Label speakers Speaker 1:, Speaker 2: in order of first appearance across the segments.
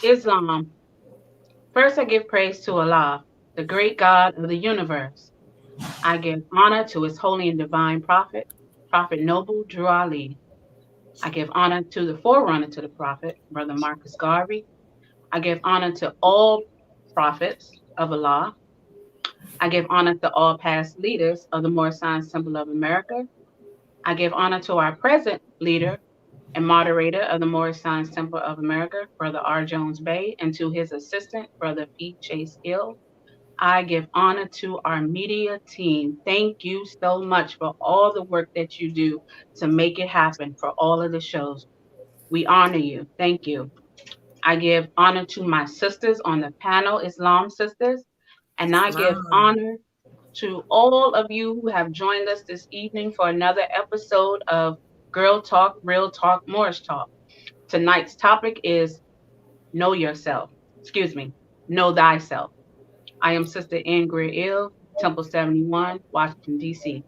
Speaker 1: Islam. First, I give praise to Allah, the great God of the universe. I give honor to his holy and divine prophet, Prophet Noble Drew Ali. I give honor to the forerunner to the prophet, Brother Marcus Garvey. I give honor to all prophets of Allah. I give honor to all past leaders of the Moorish Science Temple of America. I give honor to our present leader and moderator of the Moorish Science Temple of America, Brother R. Jones Bay, and to his assistant, Brother P. Chase Hill. I give honor to our media team. Thank you so much for all the work that you do to make it happen for all of the shows. We honor you. Thank you. I give honor to my sisters on the panel, Islam sisters, and I give
Speaker 2: Islam.
Speaker 1: honor to all of you who have joined us this evening for another episode of Girl Talk, Real Talk, Moorish Talk. Tonight's topic is Know Yourself. Excuse me, Know Thyself. I am Sister Ingrid Ill, Temple 71, Washington, D.C.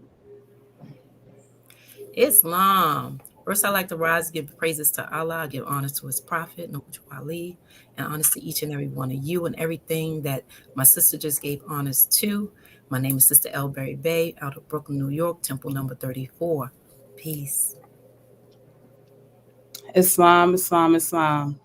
Speaker 2: Islam. First, I like to rise, give praises to Allah, give honors to His Prophet, Noble Ali, and honors to each and every one of you and everything that my sister just gave honors to. My name is Sister Elberry Bay, out of Brooklyn, New York, Temple number 34. Peace.
Speaker 3: Islam, Islam, Islam.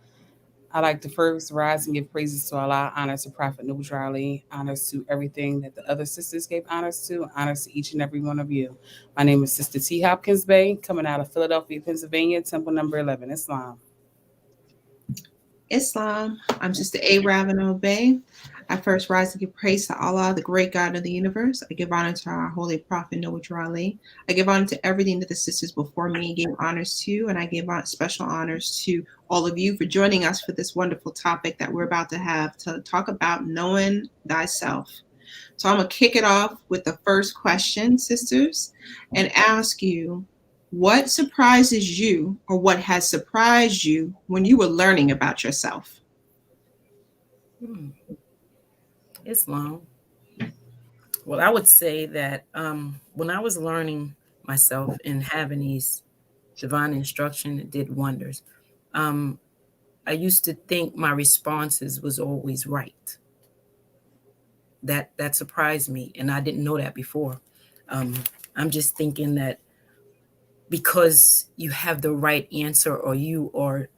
Speaker 3: I like to first rise and give praises to Allah, honors to Prophet Noble Ali, honors to everything that the other sisters gave honors to, honors to each and every one of you. My name is Sister T. Hopkins Bay, coming out of Philadelphia, Pennsylvania, Temple number 11, Islam.
Speaker 4: Islam. I'm Sister A. Ravenel Bay. I first rise to give praise to Allah, the great God of the universe. I give honor to our holy prophet, Noah Ali. I give honor to everything that the sisters before me gave honors to, and I give special honors to all of you for joining us for this wonderful topic that we're about to have to talk about knowing thyself. So I'm going to kick it off with the first question, sisters, and ask you, what surprises you or what has surprised you when you were learning about yourself?
Speaker 2: Hmm. Islam. Well, I would say that when I was learning myself and having these divine instruction, it did wonders. Um, I used to think my responses was always right. That surprised me, and I didn't know that before. Um, I'm just thinking that because you have the right answer or you are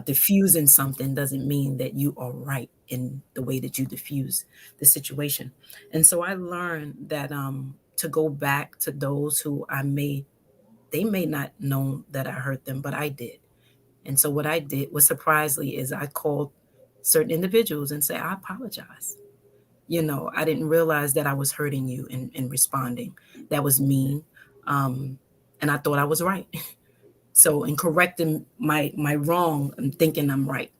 Speaker 2: diffusing something doesn't mean that you are right in the way that you diffuse the situation. And so I learned that to go back to those who they may not know that I hurt them, but I did. And so what I did was surprisingly is I called certain individuals and say, I apologize. I didn't realize that I was hurting you in responding. That was mean. Um, and I thought I was right. So in correcting my wrong and thinking I'm right,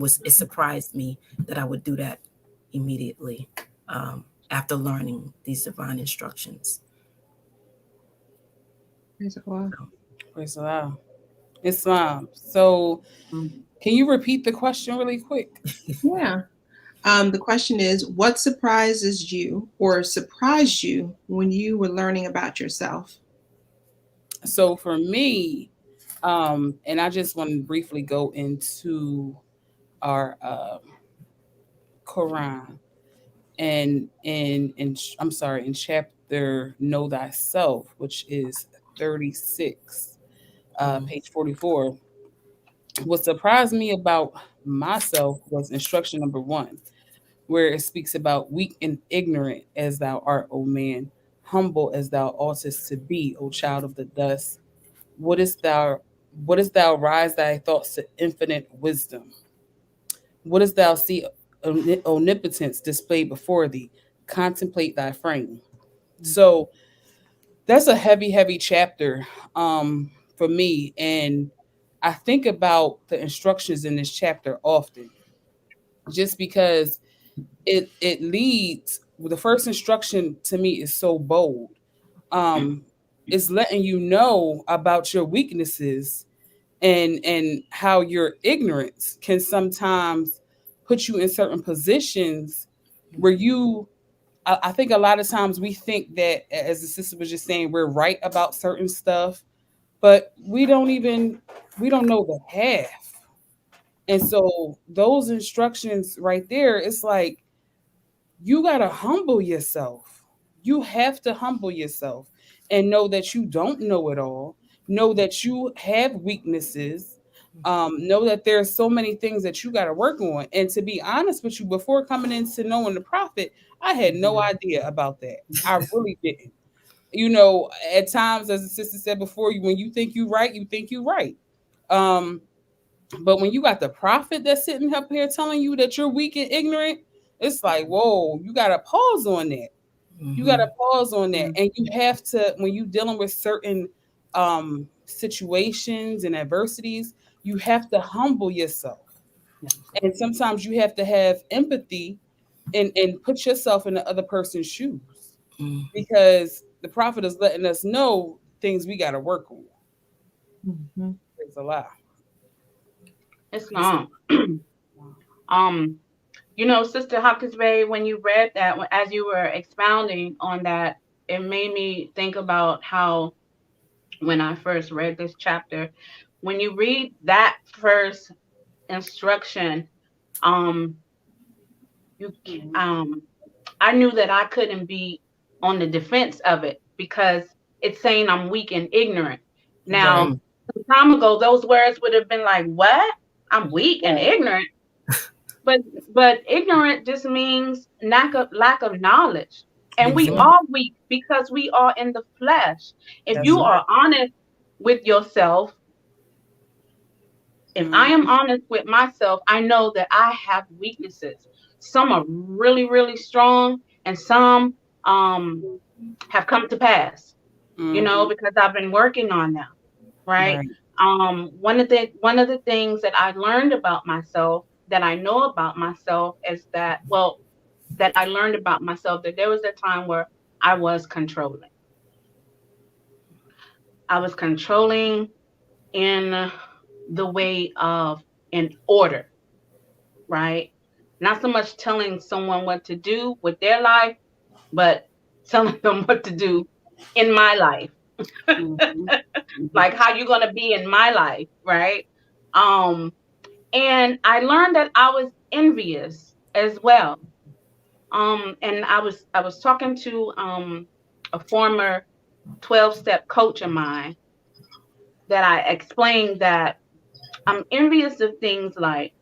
Speaker 2: it surprised me that I would do that immediately after learning these divine instructions.
Speaker 4: Praise Allah.
Speaker 3: Praise Allah. Islam. So,
Speaker 1: Mm.
Speaker 3: can you repeat the question really quick?
Speaker 4: Yeah. The question is, what surprises you or surprised you when you were learning about yourself?
Speaker 3: So, for me, and I just want to briefly go into our Quran and I'm sorry, in chapter Know Thyself, which is 36, page 44. What surprised me about myself was instruction number 1, where it speaks about weak and ignorant as thou art, O man, humble as thou oughtest to be, O child of the dust. Wouldst thou wouldst thou rise thy thoughts to infinite wisdom? Wouldst thou see omnipotence displayed before thee? Contemplate thy frame. So that's a heavy, heavy chapter for me. And I think about the instructions in this chapter often, just because it leads. The first instruction to me is so bold. Um, it's letting you know about your weaknesses and how your ignorance can sometimes put you in certain positions where I think a lot of times we think that, as the sister was just saying, we're right about certain stuff, but we don't know the half. And so those instructions right there, it's like you got to humble yourself. You have to humble yourself and know that you don't know it all. Know that you have weaknesses. Know that there's so many things that you got to work on. And to be honest with you, before coming into knowing the prophet, I had no idea about that. I really didn't. At times, as the sister said before, when you think you right, you think you right. But when you got the prophet that's sitting up here telling you that you're weak and ignorant, it's like, whoa, you got to pause on that. You got to pause on that. And you have to, when you're dealing with certain situations and adversities, you have to humble yourself. And sometimes you have to have empathy and put yourself in the other person's shoes, because the prophet is letting us know things we got to work on. It's a lot.
Speaker 1: It's long. Sister Hopkins Bay, when you read that, as you were expounding on that, it made me think about how when I first read this chapter, when you read that first instruction, I knew that I couldn't be on the defense of it because it's saying I'm weak and ignorant. Now, some time ago, those words would have been like, what? I'm weak and ignorant. But ignorant just means lack of knowledge. And we are weak because we are in the flesh. If you are honest with yourself, if I am honest with myself, I know that I have weaknesses. Some are really, really strong, and some have come to pass, because I've been working on them, right? One of the things that I learned about myself, that I know about myself, is that I learned about myself that there was a time where I was controlling. I was controlling in the way of in order, right? Not so much telling someone what to do with their life, but telling them what to do in my life. Like how you're going to be in my life, right? And I learned that I was envious as well. And I was talking to a former 12-step coach of mine, that I explained that I'm envious of things like,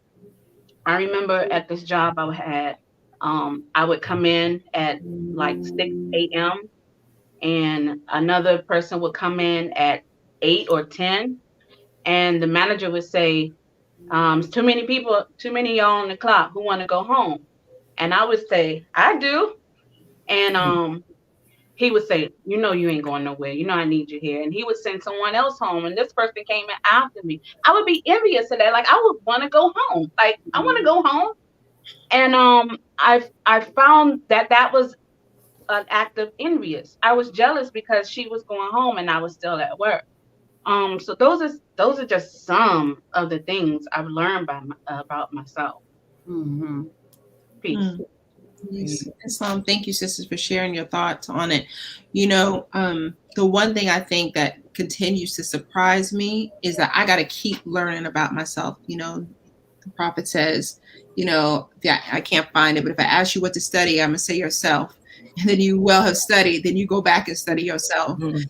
Speaker 1: I remember at this job I had, I would come in at like 6 a.m. and another person would come in at 8 or 10, and the manager would say, "It's too many people, too many y'all on the clock who want to go home." And I would say, "I do." And he would say, "You ain't going nowhere. I need you here." And he would send someone else home, and this person came in after me. I would be envious of that. Like, I would want to go home. Like, I want to go home. And I found that was an act of envious. I was jealous because she was going home and I was still at work. So those are just some of the things I've learned about myself. Peace.
Speaker 4: Yes. Thank you, sisters, for sharing your thoughts on it. The one thing I think that continues to surprise me is that I got to keep learning about myself. The prophet says, I can't find it, but if I ask you what to study, I'm going to say yourself. And then you have studied, then you go back and study yourself. And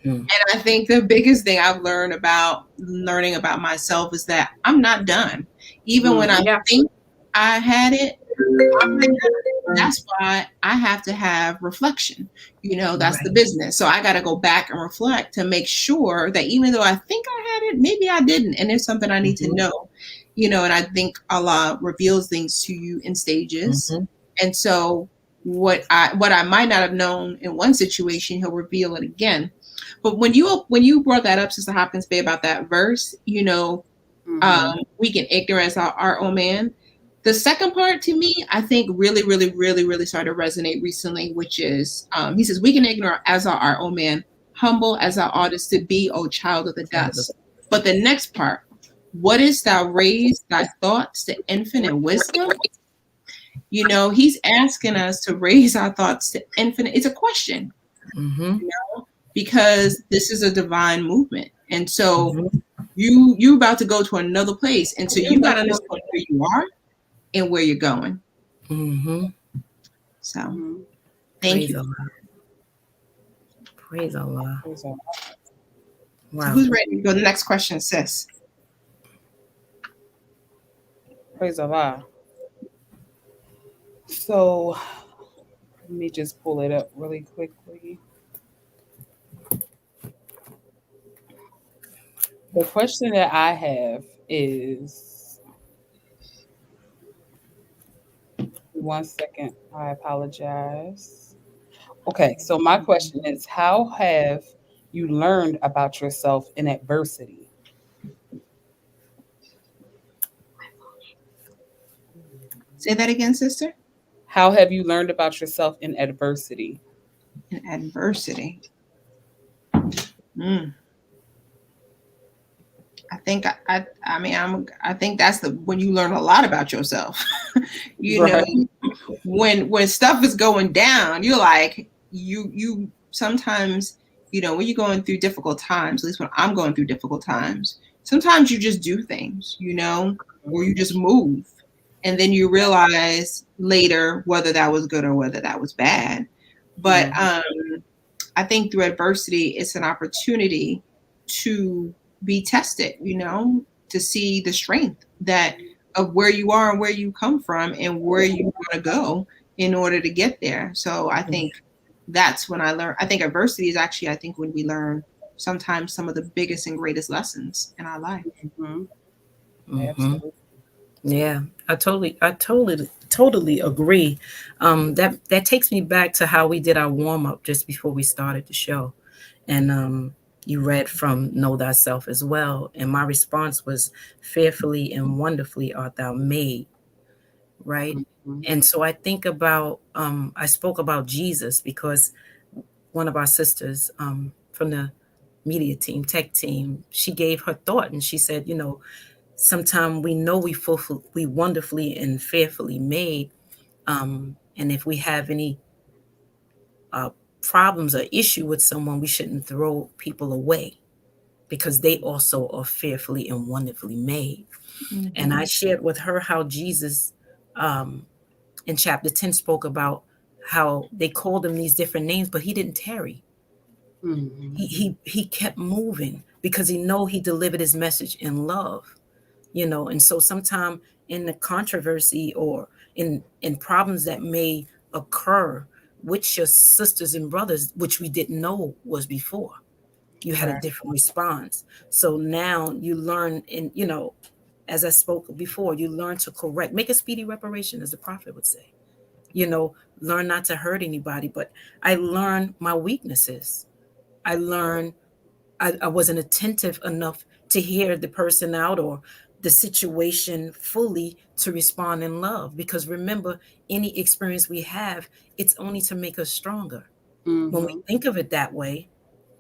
Speaker 4: I think the biggest thing I've learned about learning about myself is that I'm not done. Even when I think I had it, I'm not done. That's why I have to have reflection. That's the business. So I got to go back and reflect to make sure that even though I think I had it, maybe I didn't. And there's something I need to know, and I think Allah reveals things to you in stages. And so what I might not have known in one situation, he'll reveal it again. But when you brought that up, Sister Hopkins Bay, about that verse, weak and ignorant as our own man. The second part, to me, I think really, really, really, really started to resonate recently, which is, he says, "Weak and ignorant as our old man, humble as thou oughtest to be, O child of the dust." But the next part, "Wouldest thou raise thy thoughts to infinite wisdom?" He's asking us to raise our thoughts to infinite. It's a question, because this is a divine movement. And so you about to go to another place. And so you got to understand where you are and where you're going.
Speaker 2: Mm-hmm.
Speaker 4: So
Speaker 3: Mhm.
Speaker 4: thank
Speaker 2: Praise
Speaker 4: you.
Speaker 2: Allah. Praise Allah.
Speaker 3: Praise Allah.
Speaker 4: So
Speaker 2: Wow.
Speaker 4: who's ready to go to the next question, sis?
Speaker 3: Praise Allah. So let me just pull it up really quickly. The question that I have is, one second, I apologize. Okay, so my question is, how have you learned about yourself in adversity?
Speaker 4: Say that again, sister.
Speaker 3: How have you learned about yourself in adversity?
Speaker 4: In adversity. Mm. I think that's the when you learn a lot about yourself. you know,
Speaker 3: Right.
Speaker 4: when stuff is going down, you're like you sometimes, when you're going through difficult times, at least when I'm going through difficult times, sometimes you just do things, or you just move, and then you realize later whether that was good or whether that was bad. But
Speaker 3: Mhm.
Speaker 4: I think through adversity, it's an opportunity to be tested, to see the strength that of where you are and where you come from and where you want to go in order to get there. So I think that's when I learned. I think adversity is actually, I think, when we learn sometimes some of the biggest and greatest lessons in our life.
Speaker 3: Mhm.
Speaker 2: Mm-hmm.
Speaker 3: Absolutely.
Speaker 2: Yeah, I totally agree. That takes me back to how we did our warm up just before we started the show, and you read from Know Thyself as well, and my response was, "Fearfully and wonderfully art thou made." Right,
Speaker 3: Mhm.
Speaker 2: and so I think about I spoke about Jesus because one of our sisters from the media team, tech team, she gave her thought and she said, sometimes we know we wonderfully and fearfully made, and if we have any uh, problems or issue with someone, we shouldn't throw people away because they also are fearfully and wonderfully made. And
Speaker 4: Mm-hmm.
Speaker 2: I shared with her how Jesus um, in chapter 10 spoke about how they called him these different names, but he didn't tarry.
Speaker 3: Mhm.
Speaker 2: He kept moving because he know he delivered his message in love. And so sometime in the controversy or in problems that may occur with your sisters and brothers, which we didn't know was before, you had a
Speaker 3: Right.
Speaker 2: different response. So now you learn, and as I spoke before, you learn to correct, make a speedy reparation, as the prophet would say. you know Learn not to hurt anybody. But I learned my weaknesses. I learned I wasn't attentive enough to hear the person out or the situation fully to respond in love. Because remember, any experience we have, it's only to make us stronger. When we
Speaker 3: Mhm.
Speaker 2: think of it that way,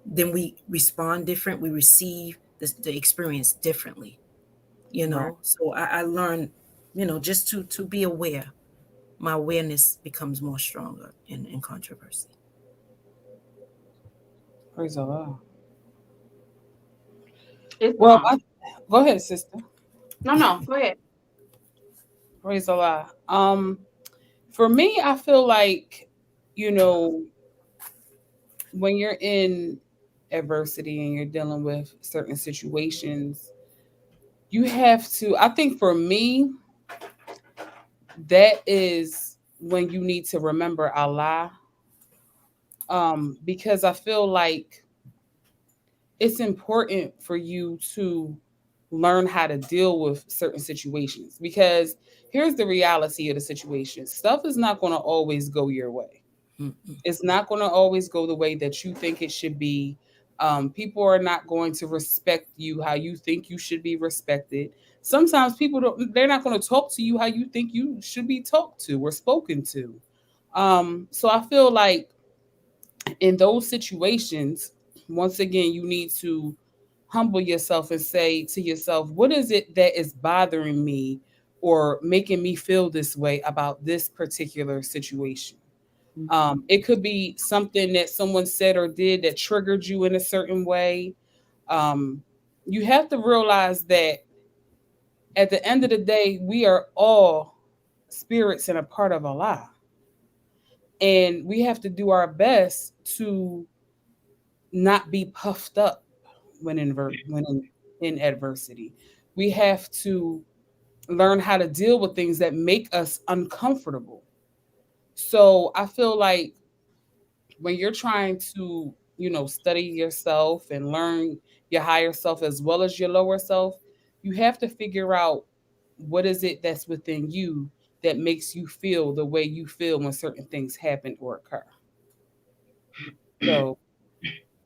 Speaker 2: then we respond different. We receive the experience differently.
Speaker 3: Right.
Speaker 2: So I learned, just to be aware. My awareness becomes more stronger in controversy.
Speaker 3: Praise Allah. Well,
Speaker 1: Islam.
Speaker 3: go ahead, sister.
Speaker 1: No, no, go ahead.
Speaker 3: Praise Allah. For me, I feel like, you know, when you're in adversity and you're dealing with certain situations, you have to, I think for me, that is when you need to remember Allah. Because I feel like it's important for you to learn how to deal with certain situations, because here's the reality of the situation: stuff is not going to always go your way.
Speaker 2: Mm-mm.
Speaker 3: It's not going to always go the way that you think it should be. People are not going to respect you how you think you should be respected. Sometimes people don't, they're not going to talk to you how you think you should be talked to or spoken to. So I feel like in those situations, once again, you need to humble yourself and say to yourself, what is it that is bothering me or making me feel this way about this particular situation? It could be something that someone said or did that triggered you in a certain way. Um, you have to realize that At the end of the day, we are all spirits and a part of Allah. And we have to do our best to not be puffed up when in adversity. We have to learn how to deal with things that make us uncomfortable. So I feel like when you're trying to, study yourself and learn your higher self as well as your lower self, you have to figure out what is it that's within you that makes you feel the way you feel when certain things happen or occur. So,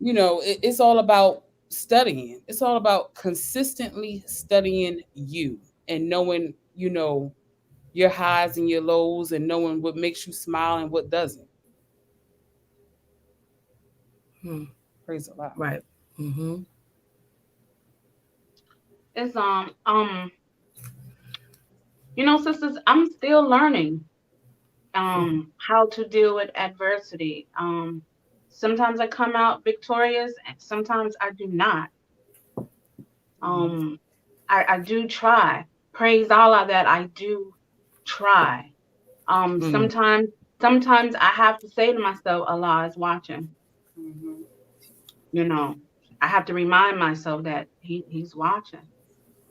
Speaker 3: it's all about studying. It's all about consistently studying you and knowing, your highs and your lows and knowing what makes you smile and what doesn't.
Speaker 2: Hmm.
Speaker 3: Praise Allah.
Speaker 2: Right. Mm-hmm.
Speaker 1: It's sisters, I'm still learning how to deal with adversity. Sometimes I come out victorious and sometimes I do not. I do try. Praise Allah that I do try. Sometimes I have to say to myself, Allah is watching.
Speaker 3: Mm-hmm.
Speaker 1: I have to remind myself that he's watching,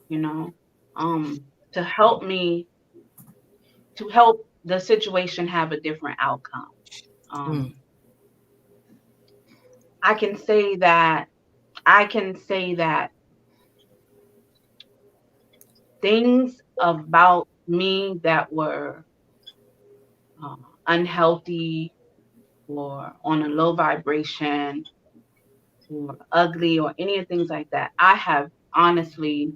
Speaker 1: you know, to help me, to help the situation have a different outcome. I can say that things about me that were unhealthy or on a low vibration or ugly or any of things like that, I have honestly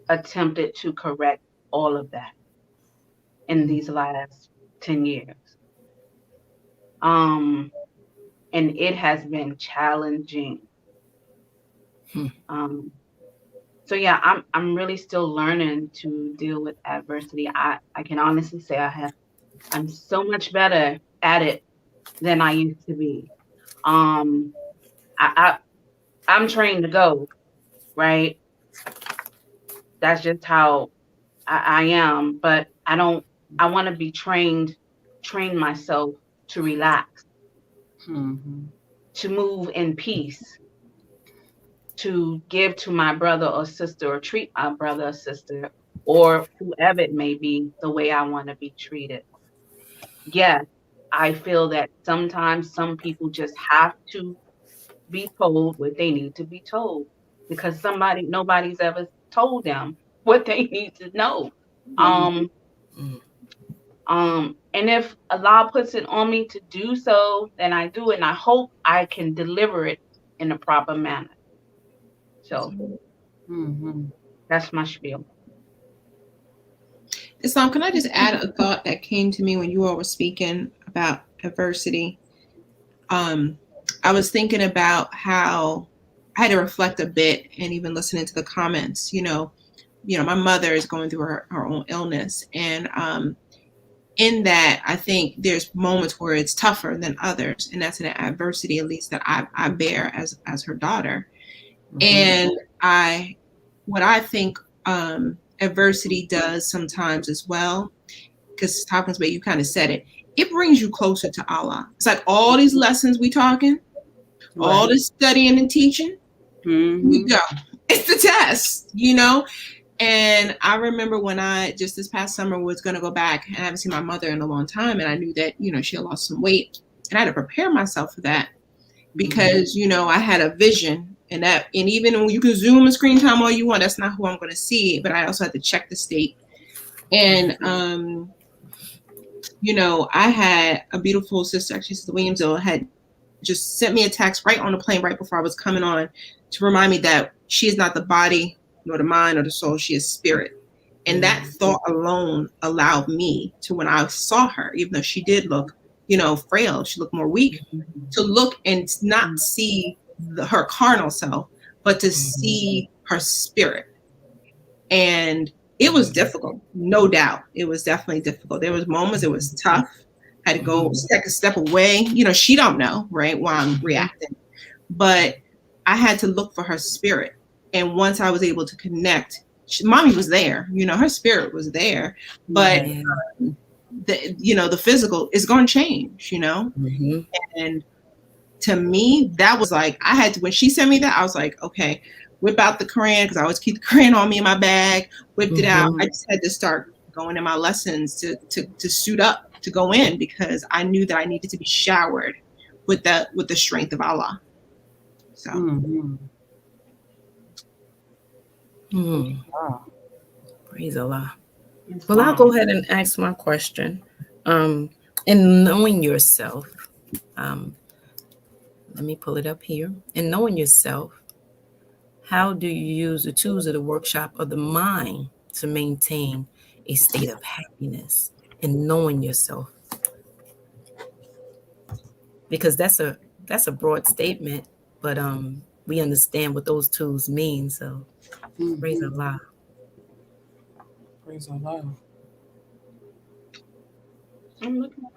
Speaker 1: attempted to correct all of that in these last 10 years. And it has been challenging. So yeah, I'm really still learning to deal with adversity. I can honestly say I'm so much better at it than I used to be. I'm trained to go, right? That's just how I am. But I want to be train myself to relax, to move in peace, to give to my brother or sister or treat my brother or sister or whoever it may be the way I want to be treated. Yes, I feel that sometimes some people just have to be told what they need to be told because nobody's ever told them what they need to know. And if Allah puts it on me to do so, then I do it, and I hope I can deliver it in a proper manner. So that's my spiel.
Speaker 4: Islam, can I just add a thought that came to me when you all were speaking about adversity? I was thinking about how I had to reflect a bit and even listening to the comments. My mother is going through her own illness. And in that, I think there's moments where it's tougher than others. And that's an adversity, at least that I bear as her daughter. And what I think adversity does sometimes as well, because talking about, you kind of said it brings you closer to Allah. It's like all these lessons we talking, all this studying and teaching, we go. It's the test, And I remember when I just this past summer was going to go back, and I haven't seen my mother in a long time, and I knew that she had lost some weight, and I had to prepare myself for that because I had a vision. And even when you can zoom and screen time all you want, that's not who I'm going to see. But I also had to check the state. And, I had a beautiful sister, actually, Sister Williamsville, had just sent me a text right on the plane right before I was coming on to remind me that she is not the body, nor the mind, or the soul. She is spirit. And that thought alone allowed me to, when I saw her, even though she did look, frail, she looked more weak, to look and not see her carnal self, but to see her spirit. And it was difficult, no doubt. It was definitely difficult. There was moments it was tough. I had to go take a step away. She don't know, right, why I'm reacting. But I had to look for her spirit. And once I was able to connect, mommy was there, her spirit was there, but
Speaker 1: Right.
Speaker 2: Yeah.
Speaker 4: the physical is going to change,
Speaker 2: Mm-hmm.
Speaker 4: and to me, that was like, I had to, when she sent me that, I was like, okay, whip out the Quran, because I always keep the Quran on me in my bag, whipped it out.
Speaker 2: Mm-hmm.
Speaker 4: I just had to start going in my lessons to suit up to go in, because I knew that I needed to be showered with the strength of Allah. So
Speaker 3: Mm-hmm.
Speaker 2: Mm.
Speaker 3: Wow.
Speaker 2: Praise Allah. Well, I'll
Speaker 1: Islam.
Speaker 2: go ahead and ask my question. Um, in knowing yourself, um, let me pull it up here. In knowing yourself, how do you use the tools of the workshop of the mind to maintain a state of happiness in knowing yourself? Because that's a broad statement, but we understand what those tools mean. So praise
Speaker 3: Mm-hmm.
Speaker 2: Allah.
Speaker 3: Praise Allah.
Speaker 1: I'm looking at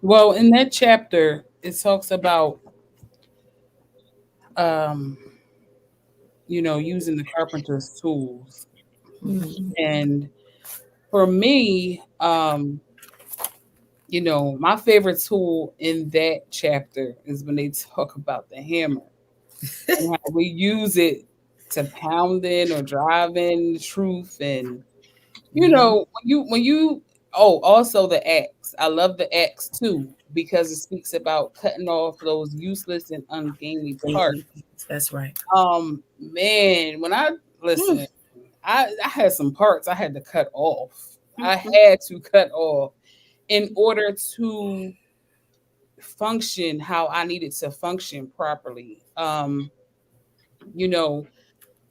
Speaker 3: Well, in that chapter, it talks about um, using the carpenter's tools.
Speaker 2: Mm-hmm.
Speaker 3: And for me, my favorite tool in that chapter is when they talk about the hammer and how we use it to pound in or drive in truth. And when you oh, also the axe. I love the axe too, because it speaks about cutting off those useless and ungainly parts.
Speaker 2: That's right.
Speaker 3: Man, when I
Speaker 2: Mm.
Speaker 3: listen, I had some parts I had to cut off. I
Speaker 1: Mhm.
Speaker 3: had to cut off in order to function how I needed to function properly. You know,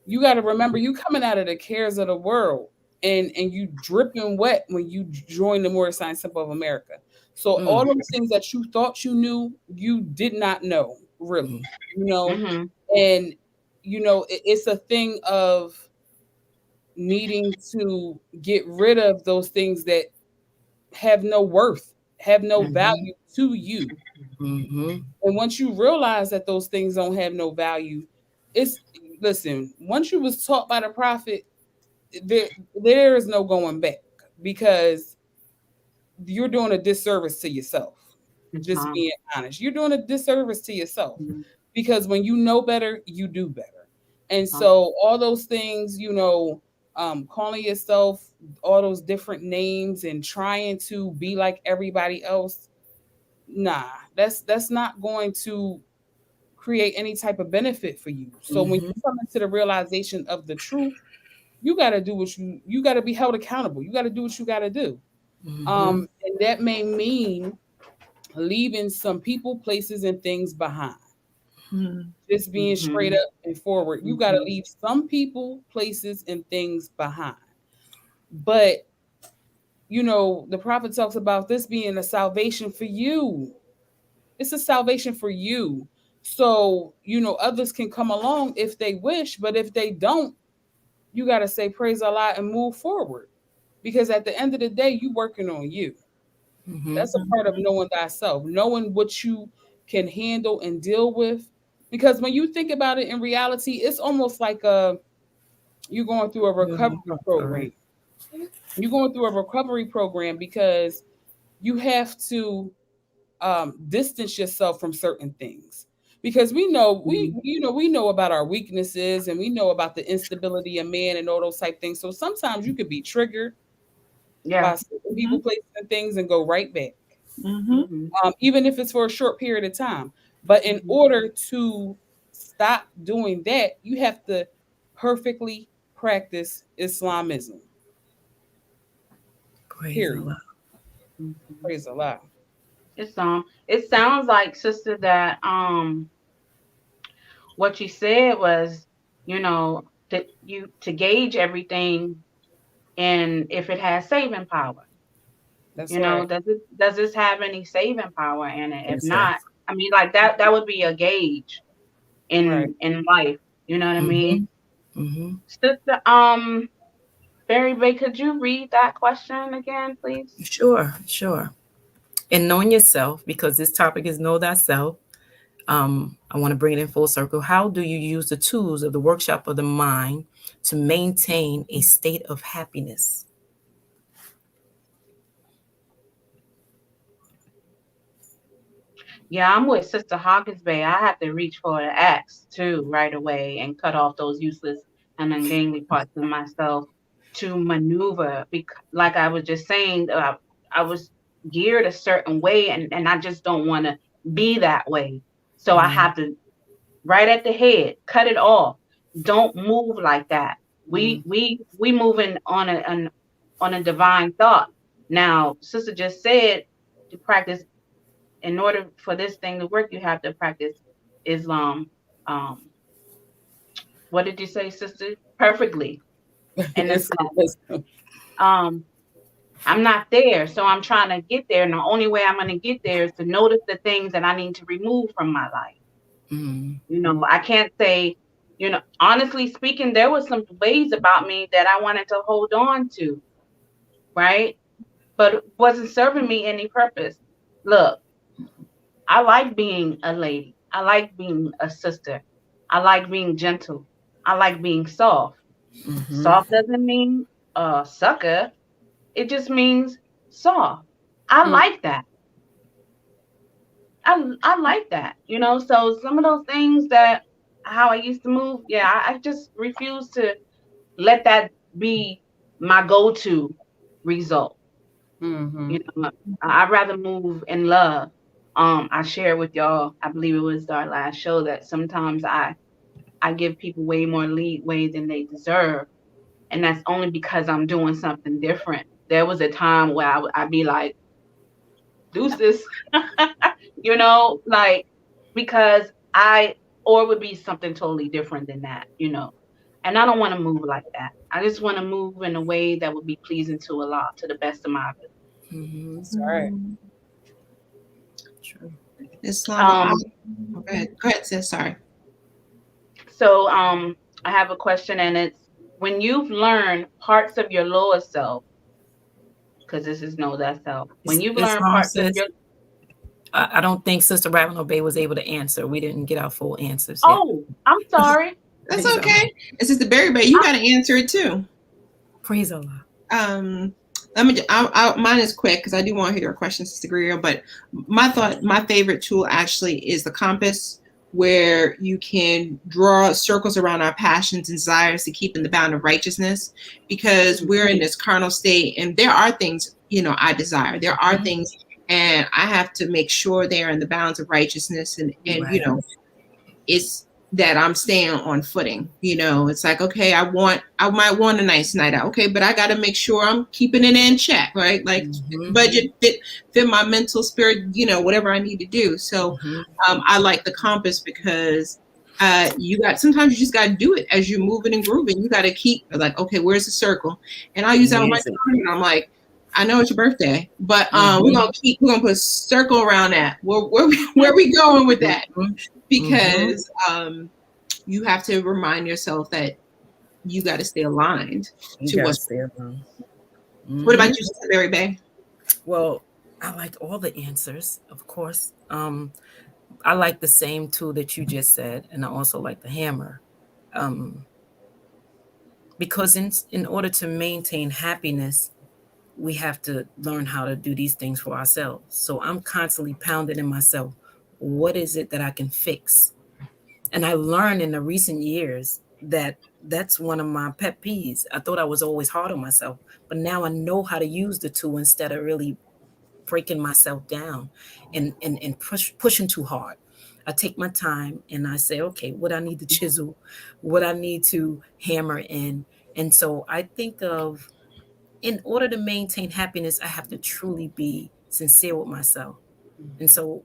Speaker 3: you got to remember you coming out of the cares of the world, and you dripping wet when you join the Moorish Science Temple of America. So
Speaker 2: Mm.
Speaker 3: all those things that you thought you knew, you did not know really.
Speaker 2: Mm.
Speaker 3: You know,
Speaker 1: Mhm.
Speaker 3: and it's a thing of needing to get rid of those things that have no worth, have no
Speaker 1: Mhm.
Speaker 3: value to you.
Speaker 2: Mm-hmm.
Speaker 3: And once you realize that those things don't have no value, it's listen, once you was taught by the prophet, there there is no going back, because you're doing a disservice to yourself. Just
Speaker 1: Islam.
Speaker 3: being honest. You're doing a disservice to yourself,
Speaker 1: Mhm.
Speaker 3: because when you know better, you do better. And
Speaker 1: Islam.
Speaker 3: so all those things, calling yourself all those different names and trying to be like everybody else, nah, that's not going to create any type of benefit for you. So when
Speaker 2: Mm-hmm.
Speaker 3: you come into the realization of the truth, you got to do what you got to be held accountable. You got to do what you got to do.
Speaker 2: Mm-hmm.
Speaker 3: And that may mean leaving some people, places, and things behind.
Speaker 4: mm,
Speaker 3: Just being straight
Speaker 1: Mhm.
Speaker 3: up and forward. You got to
Speaker 1: Mhm.
Speaker 3: leave some people, places, and things behind. But the prophet talks about this being a salvation for you. It's a salvation for you. So, others can come along if they wish, but if they don't, you got to say praise Allah and move forward. Because at the end of the day, you working on you.
Speaker 2: Mm-hmm.
Speaker 3: That's a part of knowing thyself, knowing what you can handle and deal with. Because when you think about it in reality, it's almost like you're going through a recovery program. You're going through a recovery program because you have to distance yourself from certain things, because we know
Speaker 1: Mhm.
Speaker 3: we know about our weaknesses, and we know about the instability of man and all those type things. So sometimes you could be triggered
Speaker 1: Yeah.
Speaker 3: by certain people,
Speaker 4: mhm,
Speaker 3: places, and things, and go right back,
Speaker 4: mhm,
Speaker 1: Mhm.
Speaker 3: even if it's for a short period of time. But in
Speaker 1: Mhm.
Speaker 3: order to stop doing that, you have to perfectly practice Islamism.
Speaker 2: Praise
Speaker 3: Period.
Speaker 2: Allah.
Speaker 1: Mhm.
Speaker 3: Praise Allah.
Speaker 1: It sounds like, sister, that what you said was, you know, to gauge everything and if it has saving power.
Speaker 3: That's
Speaker 1: You know,
Speaker 3: right.
Speaker 1: does this have any saving power in it? If
Speaker 2: Yes, sir.
Speaker 1: not, I mean, like that would be a gauge
Speaker 3: Right.
Speaker 1: in life. You know what I
Speaker 2: Mm-hmm.
Speaker 1: mean?
Speaker 2: Mm-hmm.
Speaker 1: Sister, Barry Bay, could you read that question again, please?
Speaker 2: Sure, sure. And knowing yourself, because this topic is know thyself. I want to bring it in full circle. How do you use the tools of the workshop of the mind to maintain a state of happiness?
Speaker 1: Yeah, I'm with Sister Hawkins Bay. I have to reach for the axe too right away and cut off those useless and ungainly parts of myself to maneuver. Because, like I was just saying, I was geared a certain way, and I just don't want to be that way. So I
Speaker 2: Yeah.
Speaker 1: have to right at the head, cut it off. Don't move like that.
Speaker 2: Mm,
Speaker 1: We moving on a divine thought. Now, Sister just said to practice in order for this thing to work, you have to practice Islam. Um, what did you say, sister? Perfectly. And it's
Speaker 3: Islam,
Speaker 1: like, um, I'm not there, so I'm trying to get there. And the only way I'm going to get there is to notice the things that I need to remove from my life.
Speaker 2: mm,
Speaker 1: I can't say, honestly speaking, there was some ways about me that I wanted to hold on to, right? But it wasn't serving me any purpose. Look, I like being a lady. I like being a sister. I like being gentle. I like being soft.
Speaker 2: mm-hmm,
Speaker 1: Soft doesn't mean sucker. It just means soft. I
Speaker 3: mm,
Speaker 1: like that. I like that. So some of those things that how I used to move, yeah, I just refuse to let that be my go-to result.
Speaker 3: mhm,
Speaker 1: I'd rather move in love. I shared with y'all, I believe it was our last show, that sometimes I give people way more leeway than they deserve. And that's only because I'm doing something different. There was a time where I'd be like, deuces, like, because or it would be something totally different than that. And I don't want to move like that. I just want to move in a way that would be pleasing to Allah to the best of my ability.
Speaker 2: mm-hmm.
Speaker 3: that's right.
Speaker 2: True.
Speaker 4: Islam.
Speaker 1: Um,
Speaker 4: Go ahead. Go ahead, sis. Sorry.
Speaker 1: so I have a question, and it's when you've learned parts of your lower self, because this is know that self. When you've learned
Speaker 2: Islam
Speaker 1: parts of
Speaker 2: says,
Speaker 1: your
Speaker 2: I don't think Sister Ravenel Bay was able to answer. We didn't get our full answers yet.
Speaker 1: Oh, I'm sorry.
Speaker 4: That's
Speaker 2: Praise Allah.
Speaker 4: okay. And Sister Berry Bay, you
Speaker 1: I,
Speaker 4: got to answer it too.
Speaker 2: Praise Allah.
Speaker 4: Let me. Mine is quick because I do want to hear your question, Sister Greer. But my favorite tool actually is the compass, where you can draw circles around our passions and desires to keep in the bound of righteousness, because we're in this carnal state, and there are things I desire. There are things, and I have to make sure they're in the bounds of righteousness, and
Speaker 2: Right.
Speaker 4: it's that I'm staying on footing. It's like, okay, I might want a nice night out. Okay, but I got to make sure I'm keeping it in check, right? Like
Speaker 2: Mm-hmm.
Speaker 4: budget fit my mental spirit, whatever I need to do. So
Speaker 2: Mm-hmm.
Speaker 4: I like the compass because sometimes you just got to do it as you're moving and grooving. You got to keep like, okay, where's the circle? And I use that with my
Speaker 2: Yes.
Speaker 4: children. And I'm like, I know it's your birthday, but
Speaker 2: Mm-hmm.
Speaker 4: we're gonna put a circle around that. Where we going with that?
Speaker 2: Mm-hmm.
Speaker 4: Because you have to remind yourself that you got to stay aligned
Speaker 2: You
Speaker 4: to
Speaker 2: gotta
Speaker 4: what's.
Speaker 2: stay around.
Speaker 4: What about
Speaker 2: Mm-hmm.
Speaker 4: you, Sister Berry Bay?
Speaker 2: Well, I like all the answers, of course. I like the same tool that you just said, and I also like the hammer. Um, because in order to maintain happiness, we have to learn how to do these things for ourselves. So I'm constantly pounding in myself, what is it that I can fix? And I learned in the recent years that that's one of my pet peeves. I thought I was always hard on myself, but now I know how to use the tool instead of really breaking myself down and pushing too hard. I take my time and I say, okay, what I need to chisel, what I need to hammer in. And so I think of, in order to maintain happiness, I have to truly be sincere with myself. And so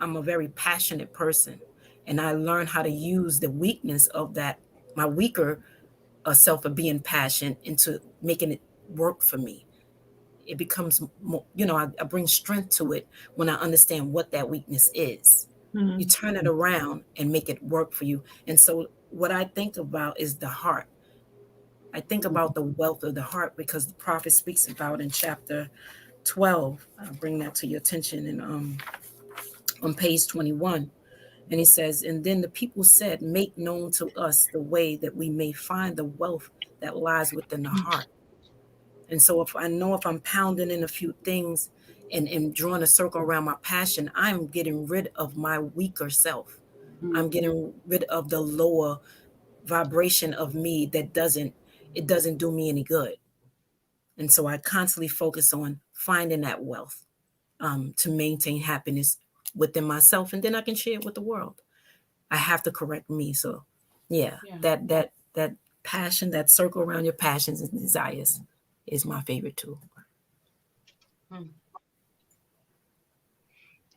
Speaker 2: I'm a very passionate person. And I learned how to use the weakness of that, my weaker self of being passionate, into making it work for me. It becomes more, I bring strength to it when I understand what that weakness is. You turn it around and make it work for you. And so what I think about is the heart. I think about the wealth of the heart, because the prophet speaks about in chapter 12. I'll bring that to your attention on page 21. And he says, and then the people said, make known to us the way that we may find the wealth that lies within the heart. And so if I know if I'm pounding in a few things and drawing a circle around my passion, I'm getting rid of my weaker self. I'm getting rid of the lower vibration of me that doesn't do me any good. And so I constantly focus on finding that wealth to maintain happiness within myself, and then I can share it with the world. I have to correct me. So yeah,
Speaker 1: Yeah.
Speaker 2: that passion, that circle around your passions and desires is my favorite too.
Speaker 1: Hmm.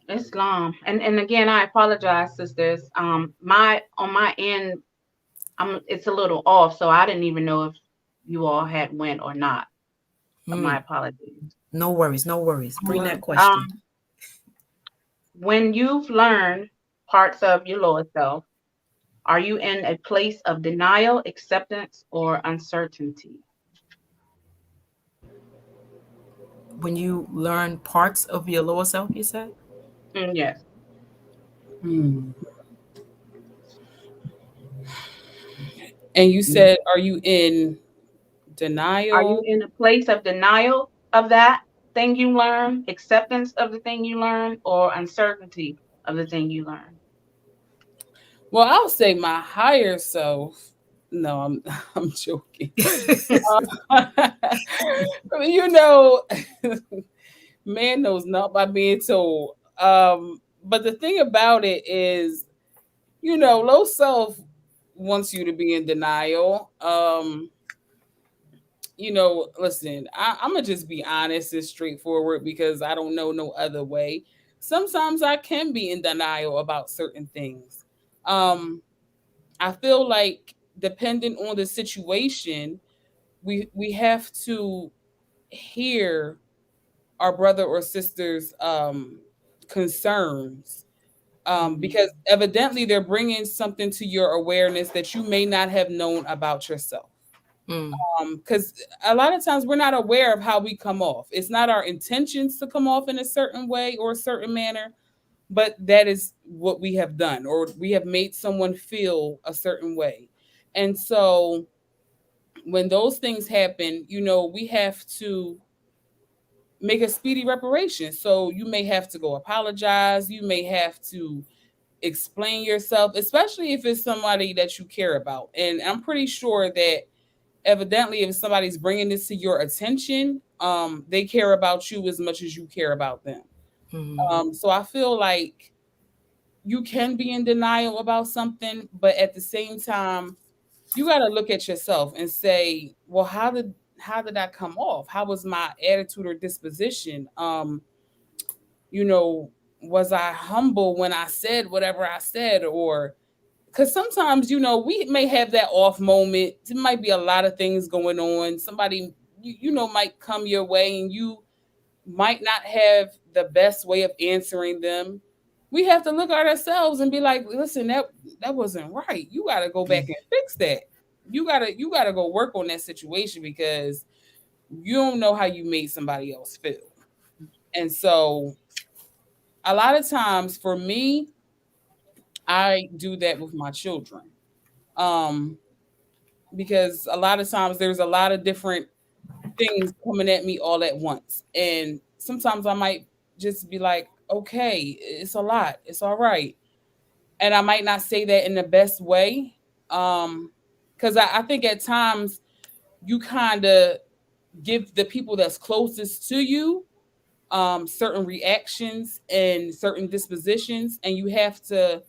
Speaker 1: It's long. And again, I apologize, sisters. My on my end, it's a little off, so I didn't even know if you all had went or not. My
Speaker 2: Hmm.
Speaker 1: apologies.
Speaker 2: No worries, no worries. Bring that
Speaker 1: Um,
Speaker 2: question.
Speaker 1: when you've learned parts of your lower self, are you in a place of denial, acceptance, or uncertainty?
Speaker 2: When you learn parts of your lower self, you said?
Speaker 1: Yes.
Speaker 3: Hmm. And you
Speaker 2: Mm.
Speaker 3: said, are you in
Speaker 1: Are you
Speaker 3: denial?
Speaker 1: in a place of denial of that thing you learned, acceptance of the thing you learned, or uncertainty of the thing you learned?
Speaker 3: Well, I'll say my higher self. No, I'm I'm joking. You know, man knows not by being told. But the thing about it is, low self wants you to be in denial. Listen, I'm gonna just be honest and straightforward because I don't know no other way. Sometimes I can be in denial about certain things. Um, I feel like depending on the situation, we have to hear our brother or sister's concerns,
Speaker 1: Mhm.
Speaker 3: because evidently they're bringing something to your awareness that you may not have known about yourself.
Speaker 2: Mm,
Speaker 3: Because a lot of times we're not aware of how we come off. It's not our intentions to come off in a certain way or a certain manner, but that is what we have done, or we have made someone feel a certain way. And so when those things happen, we have to make a speedy reparation. So you may have to go apologize. You may have to explain yourself, especially if it's somebody that you care about. And I'm pretty sure that evidently, if somebody's bringing this to your attention, they care about you as much as you care about them.
Speaker 2: mm,
Speaker 3: So I feel like you can be in denial about something, but at the same time, you got to look at yourself and say, well, how did I come off? How was my attitude or disposition? You know, was I humble when I said whatever I said? Or because sometimes, we may have that off moment. There might be a lot of things going on. Somebody, might come your way and you might not have the best way of answering them. We have to look at ourselves and be like, listen, that wasn't right. You got to go back and fix that. You got to go work on that situation because you don't know how you made somebody else feel. And so a lot of times for me, I do that with my children. Um, because a lot of times there's a lot of different things coming at me all at once. And sometimes I might just be like, okay, it's a lot. It's all right. And I might not say that in the best way. Because I think at times you kind of give the people that's closest to you certain reactions and certain dispositions, and you have to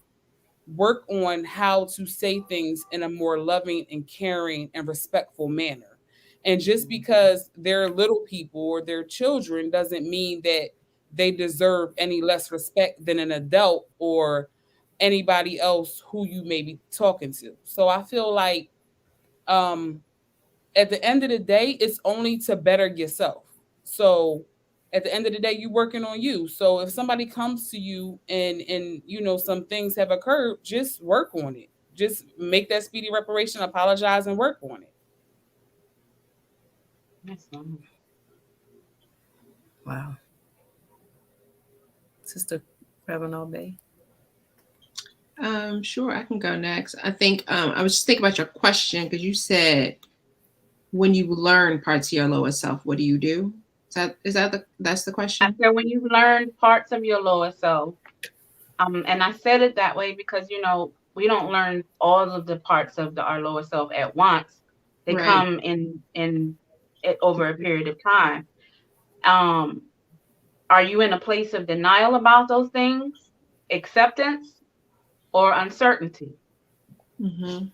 Speaker 3: work on how to say things in a more loving and caring and respectful manner. And just because they're little people or they're children doesn't mean that they deserve any less respect than an adult or anybody else who you may be talking to. So I feel like um, at the end of the day, it's only to better yourself. So at the end of the day, you're working on you. So if somebody comes to you and some things have occurred, just work on it. Just make that speedy reparation, apologize, and work on it.
Speaker 1: That's
Speaker 2: wow. Sister Reverend Obey.
Speaker 4: Sure, I can go next. I think I was just thinking about your question because you said when you learn parts of your lower self, what do you do? That's the
Speaker 1: I
Speaker 4: question?
Speaker 1: said when you learn parts of your lower self, and I said it that way because we don't learn all of the parts of our lower self at once. They
Speaker 4: Right.
Speaker 1: come in it over a period of time. Um, are you in a place of denial about those things, acceptance, or uncertainty?
Speaker 4: hmm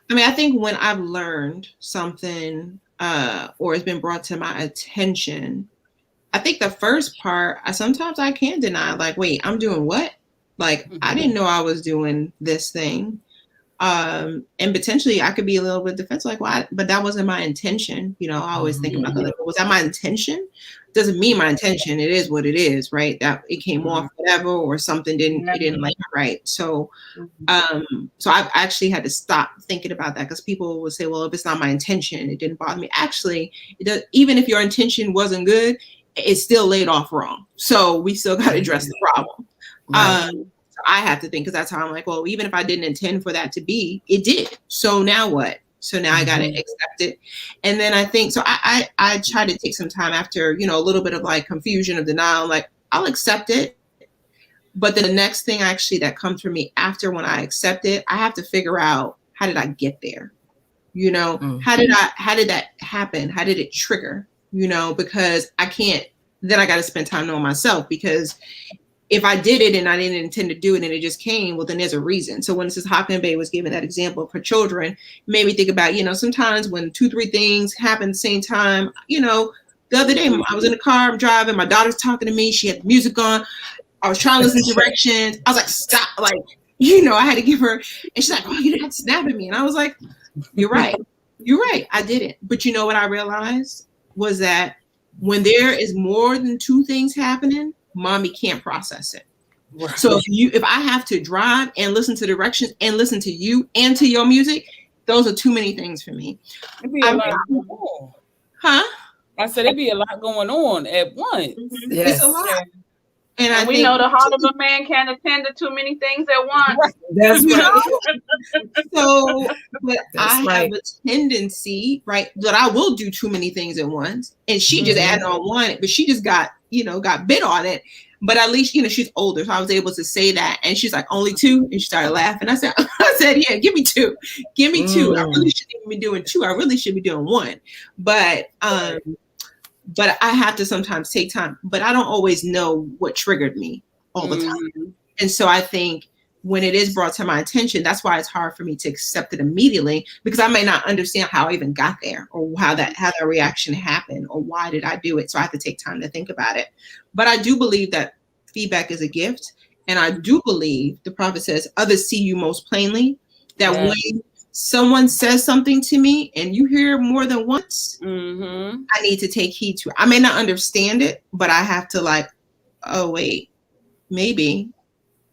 Speaker 4: I mean, I think when I've learned something or it's been brought to my attention, I think the first part, sometimes I can deny, like, wait, I'm doing what? Like, I
Speaker 3: Mhm.
Speaker 4: didn't know I was doing this thing. And potentially I could be a little bit defensive, like, well, but that wasn't my intention. I always think about that.
Speaker 3: Mhm.
Speaker 4: Like, was that my intention? Doesn't mean my intention. It is what it is, right? That it came off
Speaker 1: Mhm.
Speaker 4: whatever, or something
Speaker 1: Yeah.
Speaker 4: didn't like it right. So,
Speaker 1: Mhm.
Speaker 4: so I've actually had to stop thinking about that because people will say, well, if it's not my intention, it didn't bother me. Actually, it does, even if your intention wasn't good, it's still laid off wrong. So we still got to address the problem.
Speaker 2: Right.
Speaker 4: So I have to think because that's how I'm like, well, even if I didn't intend for that to be, it did. So now what? So now I got to
Speaker 2: Mhm.
Speaker 4: accept it. And then I think, so I try to take some time after, a little bit of like confusion of denial, like I'll accept it. But then the next thing actually that comes from me after when I accept it, I have to figure out how did I get there?
Speaker 2: Mm.
Speaker 4: How did that happen? How did it trigger? Because I can't, then I got to spend time knowing myself because if I did it and I didn't intend to do it and it just came, well, then there's a reason. So when Mrs. Hockenbay was giving that example for children, it made me think about, sometimes when two, three things happen at the same time, the other day I was in the car, I'm driving, my daughter's talking to me, she had music on, I was trying to listen to directions. I was like, stop, like, I had to give her, and she's like, oh, you didn't have to snap at me. And I was like, you're right. You're right. I didn't. But you know what I realized was that when there is more than two things happening, mommy can't process it. So
Speaker 3: Right.
Speaker 4: if I have to drive and listen to directions and listen to you and to your music, those are too many things for me.
Speaker 3: It'd be a
Speaker 4: I
Speaker 3: lot going on.
Speaker 4: huh?
Speaker 3: I said it'd be a lot going on at once.
Speaker 1: Mhm.
Speaker 4: It's a
Speaker 2: Yes.
Speaker 4: lot.
Speaker 1: Yeah.
Speaker 4: And I
Speaker 1: And we
Speaker 4: think
Speaker 1: know the heart of a man can't attend to too many things at
Speaker 3: Right.
Speaker 1: once.
Speaker 2: That's
Speaker 4: you know
Speaker 2: right.
Speaker 4: So, but I
Speaker 2: That's
Speaker 4: have
Speaker 2: right.
Speaker 4: a tendency, right, that I will do too many things at once. And she just
Speaker 2: Mhm.
Speaker 4: added on one, but she just got bit on it. But at least, she's older. So I was able to say that. And she's like, only two? And she started laughing. I said, yeah, give me two. Give me two. I really
Speaker 2: Mm.
Speaker 4: shouldn't even be doing two. I really should be doing one. But I have to sometimes take time. But I don't always know what triggered me all the time.
Speaker 3: Mhm.
Speaker 4: And so I think when it is brought to my attention, that's why it's hard for me to accept it immediately because I may not understand how I even got there or how that reaction happened or why did I do it. So I have to take time to think about it. But I do believe that feedback is a gift. And I do believe the prophet says others see you most plainly. That
Speaker 3: Yeah.
Speaker 4: when someone says something to me and you hear more than once,
Speaker 3: Mhm.
Speaker 4: I need to take heed to it. I may not understand it, but I have to like, oh wait, maybe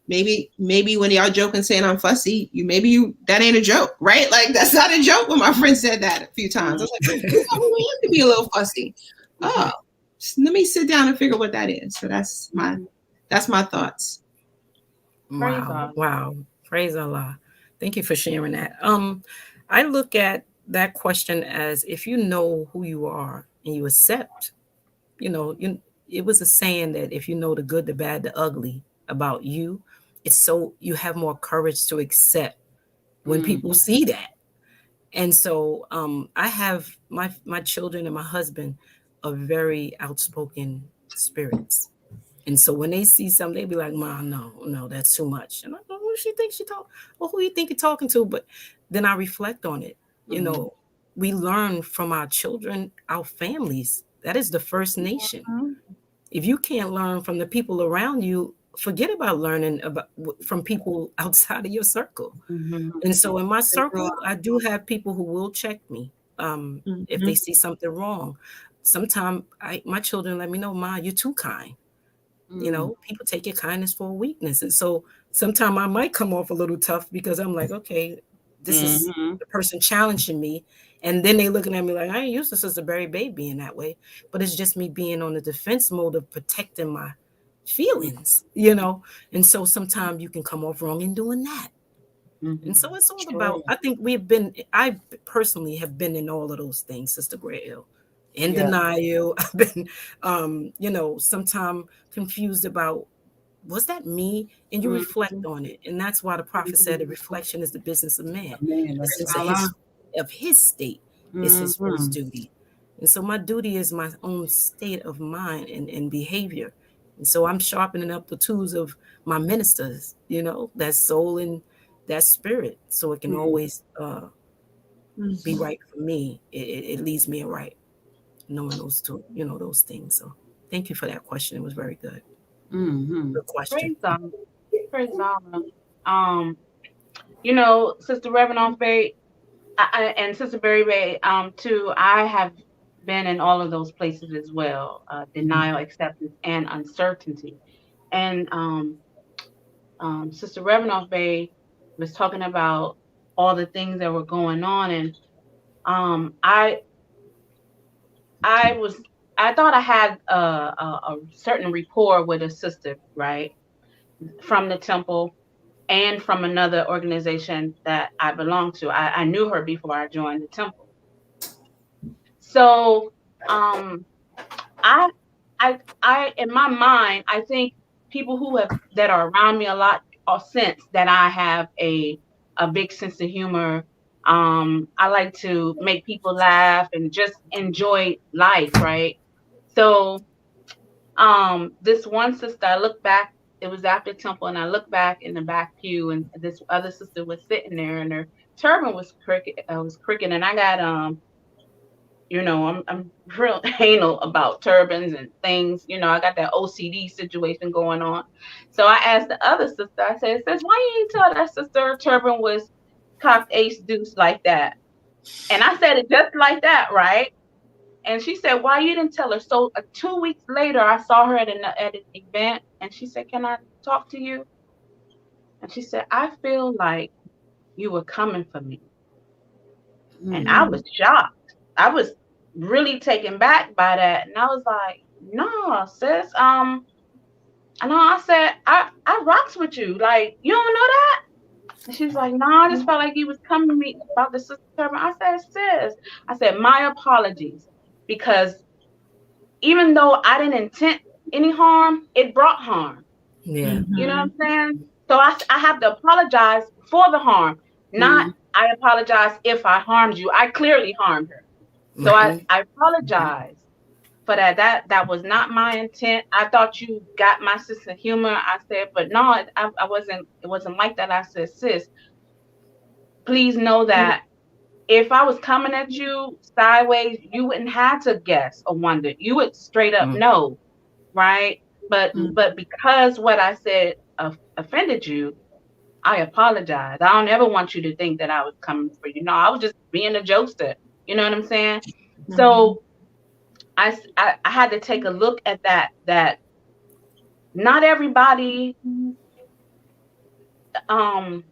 Speaker 4: maybe when y'all joking saying I'm fussy, that ain't a joke, right? Like that's not a joke. When my friend said that a few times, I was like, you probably have to be a little fussy. Oh, let me sit down and figure what that is. So
Speaker 1: Mhm.
Speaker 4: that's my thoughts.
Speaker 1: Praise
Speaker 2: Wow.
Speaker 1: God.
Speaker 2: Wow. Praise Allah. Thank you for sharing that. I look at that question as if you know who you are and you accept, it was a saying that if you know the good, the bad, the ugly about you, it's so you have more courage to accept when
Speaker 3: Mhm.
Speaker 2: people see that. And so I have my children and my husband are very outspoken spirits. And so when they see something, they be like, "Mom, no, no, that's too much." And I go, "Who she thinks she talk? Well, who you think you're talking to?" But then I reflect on it. You
Speaker 3: Mhm.
Speaker 2: know, we learn from our children, our families. That is the first nation.
Speaker 3: Mhm.
Speaker 2: If you can't learn from the people around you, forget about learning about from people outside of your circle.
Speaker 1: Mhm.
Speaker 2: And so in my circle, I do have people who will check me if they
Speaker 4: Mhm.
Speaker 2: see something wrong. Sometimes my children let me know, "Ma, you're too kind."
Speaker 3: Mhm.
Speaker 2: People take your kindness for a weakness. And so sometimes I might come off a little tough because I'm like, okay, this is
Speaker 3: Mhm.
Speaker 2: the person challenging me. And then they looking at me like, I ain't used to Sister Berry Baby in that way. But it's just me being on the defense mode of protecting feelings, you know. And so sometimes you can come off wrong in doing that. And so
Speaker 1: Mhm.
Speaker 2: it's all
Speaker 3: True.
Speaker 2: about, I think I personally have been in all of those things, Sister Grail. In
Speaker 3: Yeah.
Speaker 2: denial. I've been, sometimes confused about, was that me? And you reflect
Speaker 3: Mhm.
Speaker 2: on it. And that's why the prophet said the reflection is the business of man.
Speaker 3: Man,
Speaker 2: The
Speaker 3: that's
Speaker 2: sense
Speaker 3: right.
Speaker 2: of his state is his first
Speaker 3: Mhm.
Speaker 2: duty. And so my duty is my own state of mind and behavior. And so I'm sharpening up the tools of my ministers, that soul and that spirit, so it can
Speaker 3: Mhm.
Speaker 2: always be right for me. It leads me right, knowing those two, those things. So thank you for that question. It was very good.
Speaker 3: Mhm.
Speaker 2: Good question.
Speaker 1: Praise God. Praise God. Um, Sister Reverend Faye, and Sister Berry Bay, too, I have been in all of those places as well, denial, acceptance, and uncertainty. And Sister Reverend Bay was talking about all the things that were going on, and um, I I was I thought I had a certain rapport with a sister, right, from the temple and from another organization that I belong to. I knew her before I joined the temple. So um I in my mind, I think people that are around me a lot or sense that I have a big sense of humor. I like to make people laugh and just enjoy life, right? So this one sister, I look back, it was after temple, and I look back in the back pew, and this other sister was sitting there, and her turban was crooked, and I got I'm real anal about turbans and things. I got that OCD situation going on. So I asked the other sister, I said, "Sis, why you didn't tell that sister her turban was cocked ace deuce like that?" And I said it just like that, right? And she said, "Why you didn't tell her?" So 2 weeks later, I saw her at an event, and she said, "Can I talk to you?" And she said, "I feel like you were coming for me." And I
Speaker 3: Mhm.
Speaker 1: was shocked. I was really taken back by that. And I was like, "No, sis. No," I said, I rocks with you. Like, you don't know that?" And she's like, "No, I just felt like he was coming to me about the sister turban." I said, "Sis," I said, "My apologies. Because even though I didn't intend any harm, it brought harm."
Speaker 2: Yeah.
Speaker 1: You know what I'm
Speaker 4: Mhm.
Speaker 1: saying? So I have to apologize for the harm, not
Speaker 3: Mhm.
Speaker 1: I apologize if I harmed you. I clearly harmed her. So I,
Speaker 2: Mm-hmm.
Speaker 1: I apologize for that. That was not my intent. I thought you got my sense of humor. I said, but no, I wasn't. It wasn't like that. I said, "Sis, please know that if I was coming at you sideways, you wouldn't have to guess or wonder. You would straight up know, right? But because what I said offended you, I apologize. I don't ever want you to think that I was coming for you. No, I was just being a jokester. You know what I'm saying?
Speaker 4: Mhm.
Speaker 1: So I had to take a look at that not everybody um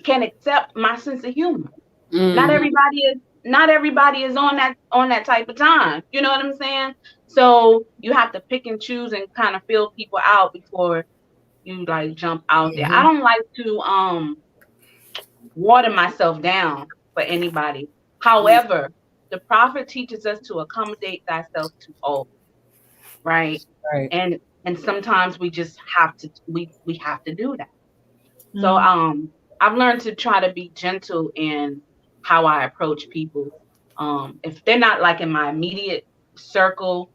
Speaker 1: can accept my sense of humor. Not
Speaker 3: Mhm.
Speaker 1: everybody is not everybody is on that type of time. You know what I'm saying? So you have to pick and choose and kind of feel people out before you like jump out there. I
Speaker 2: Mm-hmm.
Speaker 1: don't like to water myself down for anybody. However, the prophet teaches us to accommodate thyself to all, right?
Speaker 3: Right.
Speaker 1: And sometimes we just we have to do that. So
Speaker 4: Mhm.
Speaker 1: I've learned to try to be gentle in how I approach people. If they're not like in my immediate circle,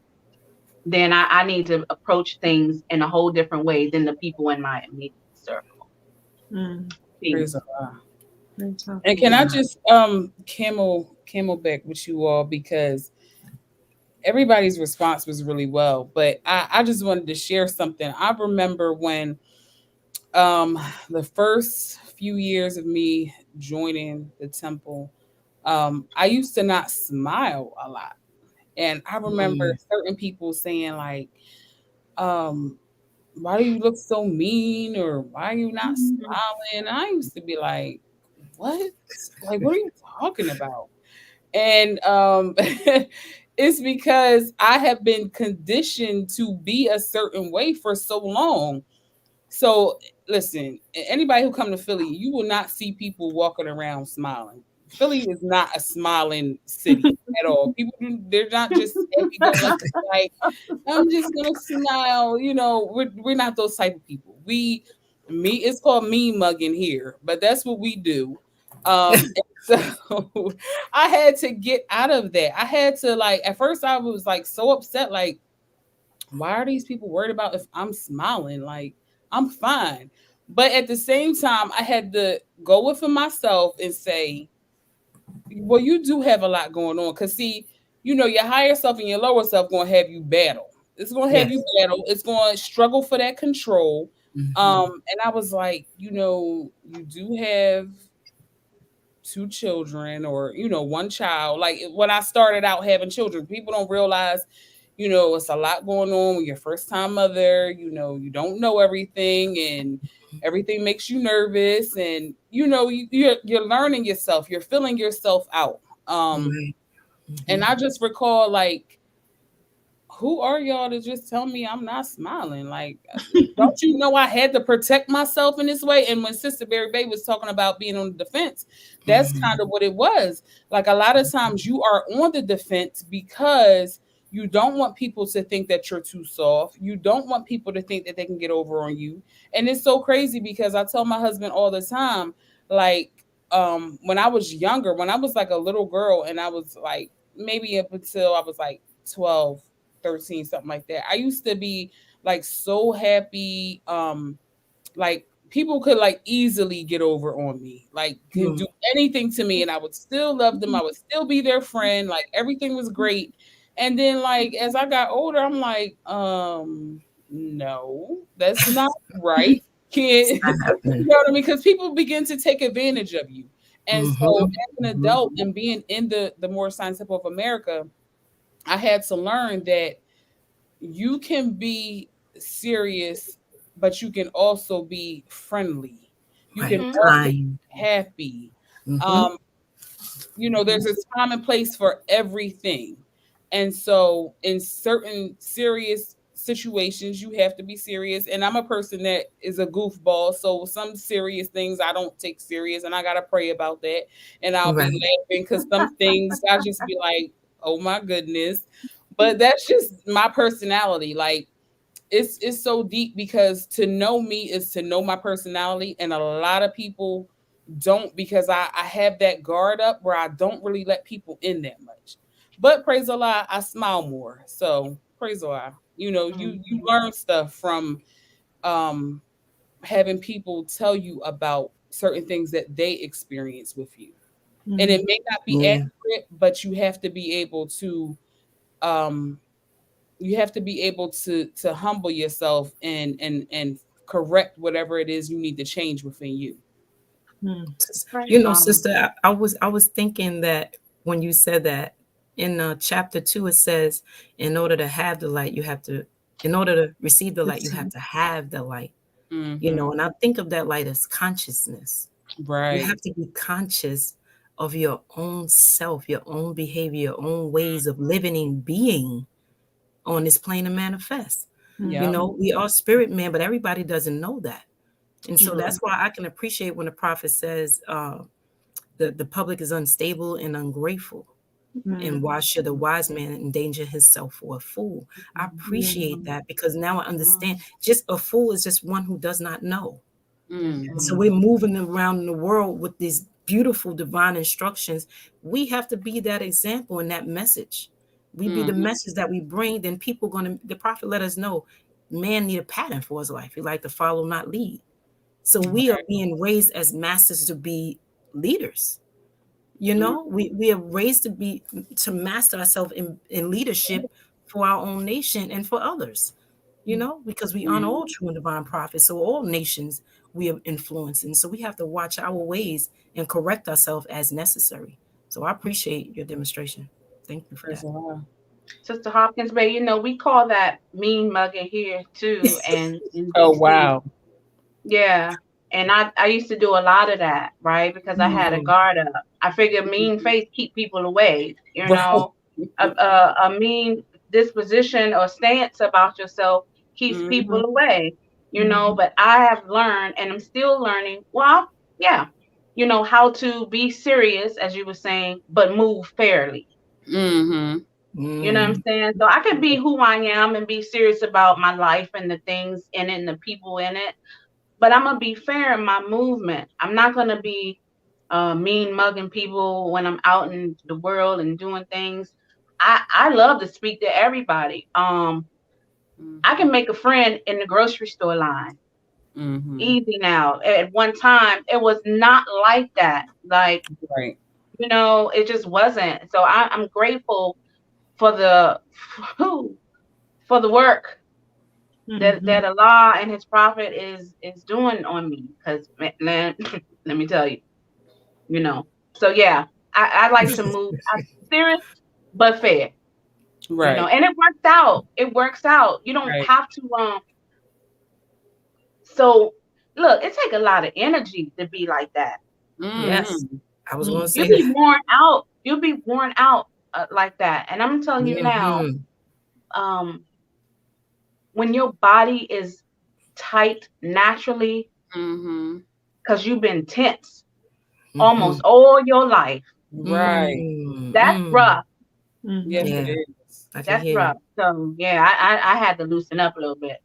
Speaker 1: then I need to approach things in a whole different way than the people in my immediate circle.
Speaker 4: Mhm.
Speaker 3: Praise
Speaker 1: Peace.
Speaker 3: Allah.
Speaker 4: Praise God.
Speaker 3: And can I just camelback with you all, because everybody's response was really well, but I just wanted to share something. I remember when um the first few years of me joining the temple, I used to not smile a lot. And I remember
Speaker 2: Mm.
Speaker 3: certain people saying like, um, why do you look so mean, or why are you not
Speaker 1: Mhm.
Speaker 3: smiling? And I used to be like, what? Like, what are you talking about? And It's because I have been conditioned to be a certain way for so long. So listen, anybody who come to Philly, you will not see people walking around smiling. Philly is not a smiling city at all. People, they're not just happy go lucky. Like, I'm just gonna smile. We're not those type of people. It's called mean mugging here, but that's what we do. And so I had to get out of that. I had to, like, at first I was like so upset, like, why are these people worried about if I'm smiling? Like, I'm fine. But at the same time, I had to go within myself and say, well, you do have a lot going on. Cause see, your higher self and your lower self gonna have you battle. It's gonna have you
Speaker 2: Yes.
Speaker 3: battle. It's gonna struggle for that control.
Speaker 2: Hmm.
Speaker 3: And I was like, you do have two children, or one child. Like, when I started out having children, people don't realize, it's a lot going on when you're first time mother. You don't know everything, and everything makes you nervous, and you're learning yourself, you're filling yourself out. um
Speaker 2: Right.
Speaker 3: and
Speaker 2: Hmm.
Speaker 3: I just recall, like, who are y'all to just tell me I'm not smiling? Like, don't you know I had to protect myself in this way? And when Sister Barry Bay was talking about being on the defense, that's kind of what it was. Like, a lot of times you are on the defense because you don't want people to think that you're too soft. You don't want people to think that they can get over on you. And it's so crazy because I tell my husband all the time, like, when I was younger, when I was like a little girl, and I was like, maybe up until I was like 12, 13, something like that, I used to be like so happy. Like, people could like easily get over on me, like can do anything to me, and I would still love them. I would still be their friend. Like, everything was great. And then, like, as I got older, I'm like, no, that's not right. Can't,
Speaker 2: It's not
Speaker 3: you
Speaker 2: happening.
Speaker 3: know what I mean? Because people begin to take advantage of you. And so,
Speaker 2: Hmm.
Speaker 3: as an adult and being in the Moorish Science Temple of America, I had to learn that you can be serious, but you can also be friendly. You can
Speaker 2: Right.
Speaker 1: Hmm.
Speaker 3: also
Speaker 2: Time.
Speaker 3: be happy.
Speaker 2: Hmm.
Speaker 3: Um, there's a time and place for everything. And so, in certain serious situations, you have to be serious. And I'm a person that is a goofball. So, some serious things I don't take serious, and I got to pray about that. And I'll be
Speaker 2: Right.
Speaker 3: laughing because some things I just be like, oh my goodness. But that's just my personality. Like, it's so deep because to know me is to know my personality, and a lot of people don't, because I have that guard up where I don't really let people in that much. But praise Allah, I smile more. So praise Allah. You
Speaker 1: Hmm.
Speaker 3: learn stuff from um having people tell you about certain things that they experience with you. And it may not be
Speaker 2: Yeah.
Speaker 3: accurate, but um you have to be able to humble yourself and correct whatever it is you need to change within you.
Speaker 1: Right.
Speaker 2: Sister, I was thinking that when you said that in chapter 2, it says, in order to have the light, in order to receive the light, you have to have the light.
Speaker 3: Hmm.
Speaker 2: And I think of that light as consciousness. You
Speaker 3: Right.
Speaker 2: have to be conscious of your own self, your own behavior, your own ways of living and being on this plane to manifest.
Speaker 3: Yep.
Speaker 2: We are spirit man, but everybody doesn't know that. And so
Speaker 3: True.
Speaker 2: that's why I can appreciate when the prophet says, the public is unstable and ungrateful. And why should a wise man endanger himself for a fool? I appreciate that because now I understand, just a fool is just one who does not know.
Speaker 1: Yes,
Speaker 3: Mm.
Speaker 2: And so
Speaker 1: ma'am.
Speaker 2: we're moving around in the world with these beautiful divine instructions. We have to be that example and that message. We be the
Speaker 3: Mm.
Speaker 2: message that we bring, then people the prophet let us know man need a pattern for his life. He like to follow, not lead. So we are being raised as masters to be leaders.
Speaker 3: Mm.
Speaker 2: We are raised to master ourselves in leadership for our own nation and for others. Because we honor
Speaker 3: Mm.
Speaker 2: all true and divine prophets. So all nations we are influencing. So we have to watch our ways and correct ourselves as necessary. So I appreciate your demonstration. Thank you for
Speaker 3: Praise
Speaker 2: that.
Speaker 3: Allah.
Speaker 1: Sister Hopkins Bay, we call that mean mugging here too, and in
Speaker 3: Oh
Speaker 1: DC.
Speaker 3: wow.
Speaker 1: Yeah. And I used to do a lot of that, right? Because I had a
Speaker 2: Mm,
Speaker 1: guard up. I figured mean face keep people away, you
Speaker 3: Right.
Speaker 1: know. a mean disposition or stance about yourself keeps
Speaker 3: Mhm.
Speaker 1: people away,
Speaker 4: Mhm.
Speaker 1: but I have learned and I'm still learning, well, yeah, how to be serious, as you were saying, but move fairly.
Speaker 3: Mhm.
Speaker 1: You know what I'm
Speaker 2: Mm.
Speaker 1: saying? So I could be who I am and be serious about my life and the things in it and the people in it, but I'm gonna be fair in my movement. I'm not gonna be mean mugging people when I'm out in the world and doing things. I love to speak to everybody. I can
Speaker 3: Mhm.
Speaker 1: make a friend in the grocery store line.
Speaker 3: Mhm.
Speaker 1: Easy now. At one time, it was not like that. Like,
Speaker 3: Right.
Speaker 1: it just wasn't. So I'm grateful for the for the work that
Speaker 4: Mhm.
Speaker 1: Allah and His Prophet is doing on me. Because man, let me tell you, you know. So yeah, I like to move serious but fair,
Speaker 3: Right.
Speaker 1: and it works out. It works out. You don't
Speaker 3: Right.
Speaker 1: have to So look, it take a lot of energy to be like that.
Speaker 2: Yes,
Speaker 3: Mhm.
Speaker 2: I was going to
Speaker 4: Mhm.
Speaker 2: say
Speaker 1: You'll be
Speaker 2: that.
Speaker 1: worn out. You'll be worn out like that. And I'm telling you now,
Speaker 2: Hmm.
Speaker 1: um, when your body is tight naturally,
Speaker 3: Mhm.
Speaker 1: because you've been tense
Speaker 2: Hmm.
Speaker 1: almost all your life,
Speaker 3: Right.
Speaker 2: Mm.
Speaker 1: that's
Speaker 2: Mm.
Speaker 1: rough.
Speaker 3: Yes,
Speaker 4: Mhm.
Speaker 3: it
Speaker 2: Yeah,
Speaker 3: is.
Speaker 2: I can
Speaker 1: That's
Speaker 2: hear
Speaker 1: rough.
Speaker 2: you.
Speaker 1: So yeah, I had to loosen up a little bit.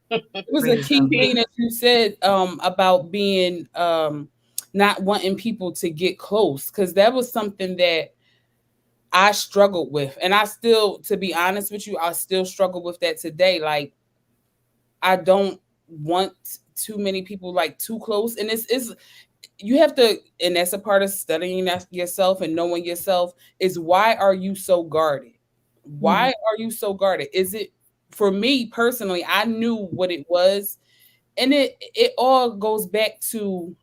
Speaker 3: It was a
Speaker 2: Praise
Speaker 3: key
Speaker 2: Allah.
Speaker 3: thing that you said about being not wanting people to get close, because that was something that I struggled with, and I still, to be honest with you, I still struggle with that today. Like, I don't want too many people like too close, and it's is you have to, and that's a part of studying that yourself and knowing yourself, is why are you so guarded? Why
Speaker 4: Mhm.
Speaker 3: are you so guarded? Is it, for me personally, I knew what it was, and it all goes back to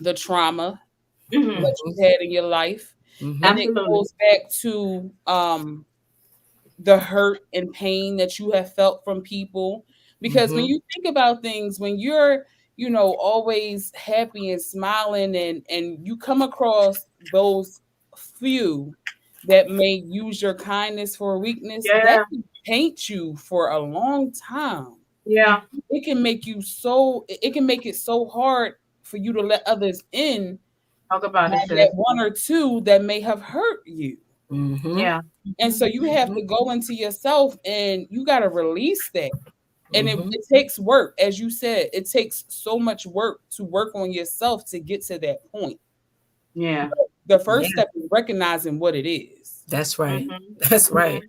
Speaker 3: the trauma
Speaker 1: Hmm.
Speaker 3: that
Speaker 2: Hmm.
Speaker 3: you had in your life,
Speaker 2: Hmm.
Speaker 3: and it
Speaker 1: Absolutely.
Speaker 3: goes back to the hurt and pain that you have felt from people. Because when
Speaker 2: Hmm.
Speaker 3: you think about things, when you're, always happy and smiling, and you come across those few that may use your kindness for weakness, that
Speaker 1: Yeah.
Speaker 3: can paint you for a long time.
Speaker 1: Yeah.
Speaker 3: It can make you so, it can make it so hard for you to let others in
Speaker 1: Talk about it,
Speaker 3: on that
Speaker 1: sis.
Speaker 3: one or two that may have hurt you.
Speaker 2: Hmm.
Speaker 1: Yeah.
Speaker 3: And so you have to go into yourself and you got to release that. And it,
Speaker 2: Hmm.
Speaker 3: it takes work. As you said, it takes so much work to work on yourself to get to that point.
Speaker 1: Yeah.
Speaker 3: The first
Speaker 2: Yeah,
Speaker 3: step is recognizing what it is.
Speaker 2: that's right.
Speaker 1: Hmm.
Speaker 2: That's
Speaker 1: Hmm.
Speaker 2: right.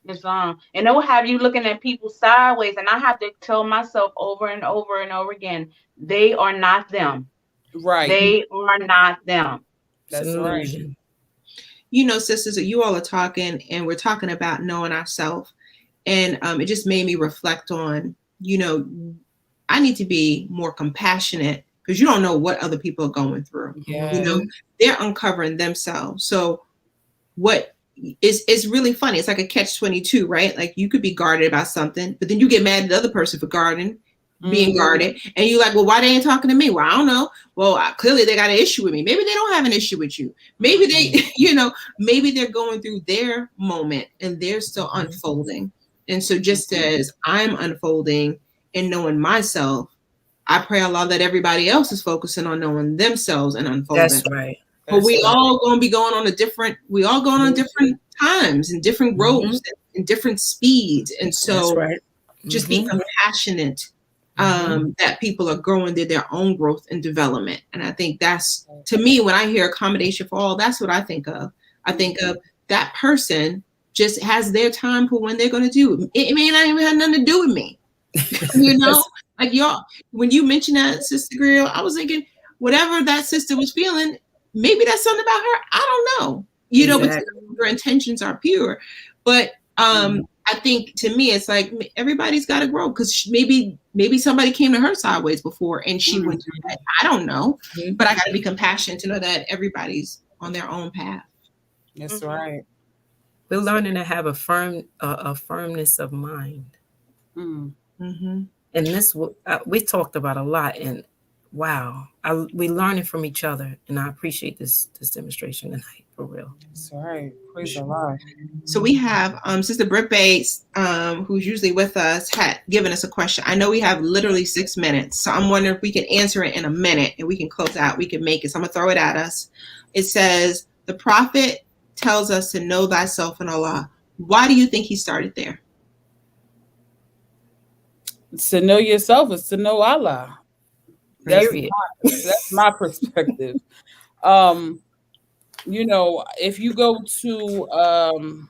Speaker 1: It's and it will have you looking at people sideways, and I have to tell myself over and over and over again, they are not them.
Speaker 3: Right.
Speaker 1: They are not them.
Speaker 2: It's an
Speaker 3: That's right.
Speaker 2: illusion.
Speaker 4: Sisters, you all are talking, and we're talking about knowing ourselves. And it just made me reflect on, I need to be more compassionate because you don't know what other people are going through. You
Speaker 3: Yes.
Speaker 4: know,
Speaker 2: Hmm.
Speaker 4: they're uncovering themselves. So what is really funny. It's like a catch-22, right? Like you could be guarded about something, but then you get mad at the other person for being
Speaker 3: Mhm.
Speaker 4: guarded, and you're like, well, why they ain't talking to me? Well, I don't know. Well, clearly they got an issue with me. Maybe they don't have an issue with you. Maybe they, maybe they're going through their moment and they're still
Speaker 2: Hmm.
Speaker 4: unfolding. And so, just as I'm unfolding and knowing myself, I pray Allah that everybody else is focusing on knowing themselves and unfolding.
Speaker 2: That's right.
Speaker 4: But
Speaker 3: That's
Speaker 2: That's
Speaker 4: we
Speaker 3: right.
Speaker 2: right.
Speaker 4: all going to be going on we all going on different times and different
Speaker 2: Hmm.
Speaker 4: growths and different speeds. And
Speaker 2: That's
Speaker 4: so
Speaker 2: right.
Speaker 4: just be
Speaker 2: Hmm.
Speaker 4: compassionate
Speaker 2: Hmm.
Speaker 4: that people are growing to their own growth and development. And I think that's, to me, when I hear accommodation for all, that's what I think of. I think of that person just has their time for when they're going to do it. It may not even have nothing to do with me. you know,
Speaker 2: That's
Speaker 4: like y'all, when you mentioned that, Sister Grill, I was thinking, whatever that sister was feeling, maybe that's something about her. I don't know, but
Speaker 2: exactly.
Speaker 4: your intentions are pure. But
Speaker 3: Mhm.
Speaker 4: I think to me, it's like everybody's got to grow because maybe somebody came to her sideways before and she
Speaker 3: Mhm.
Speaker 4: went through that. I don't know,
Speaker 2: Mhm.
Speaker 4: but I got to be compassionate to know that everybody's on their own path.
Speaker 3: That's
Speaker 1: Hmm.
Speaker 3: right.
Speaker 2: We're
Speaker 3: That's
Speaker 2: learning to have a firmness of mind,
Speaker 3: right. Mm.
Speaker 4: Mm-hmm.
Speaker 2: and this we talked about a lot. And Wow. We learning from each other, and I appreciate this demonstration tonight for real.
Speaker 3: That's right. Praise the
Speaker 4: Sure.
Speaker 3: Lord.
Speaker 4: So we have Sister Britt Bates, who's usually with us, had given us a question. I know we have literally 6 minutes, so I'm wondering if we can answer it in a minute and we can close out. We can make it. So I'm gonna throw it at us. It says the prophet tells us to know thyself in Allah. Why do you think he started there?
Speaker 3: To know yourself is to know Allah. That's
Speaker 2: Period.
Speaker 3: my perspective. Um, if you go to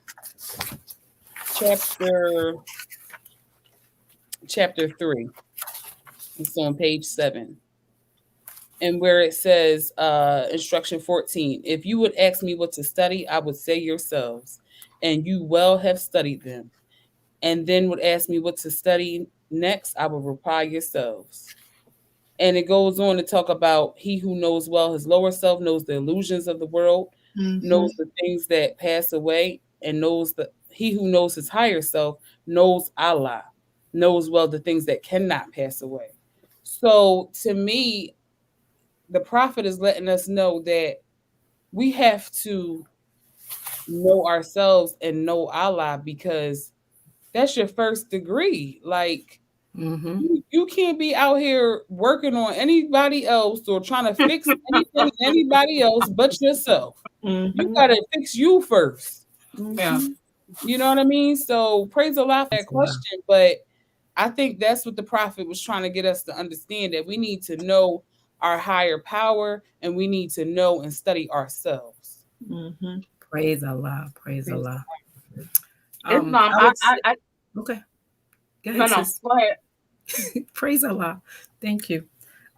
Speaker 3: chapter chapter 3, it's on page 7, and where it says instruction 14, if you would ask me what to study, I would say yourselves, and you well have studied them, and then would ask me what to study next, I will reply yourselves. And it goes on to talk about he who knows well his lower self knows the illusions of the world, knows the things that pass away, and knows that he who knows his higher self knows Allah, knows well the things that cannot pass away. So to me, the prophet is letting us know that we have to know ourselves and know Allah, because that's your first degree. Like,
Speaker 2: Mm-hmm.
Speaker 3: you can't be out here working on anybody else or trying to fix anything anybody else but yourself. You gotta fix you first.
Speaker 1: Yeah.
Speaker 3: You know what I mean? So praise Allah for that
Speaker 2: Wow.
Speaker 3: question. But I think that's what the prophet was trying to get us to understand, that we need to know our higher power and we need to know and study ourselves.
Speaker 2: Praise Allah. Praise Allah.
Speaker 1: Islam,
Speaker 2: I would say, okay. Go
Speaker 1: no,
Speaker 2: ahead,
Speaker 1: no,
Speaker 2: sis.
Speaker 1: go ahead.
Speaker 2: Praise Allah. Thank you.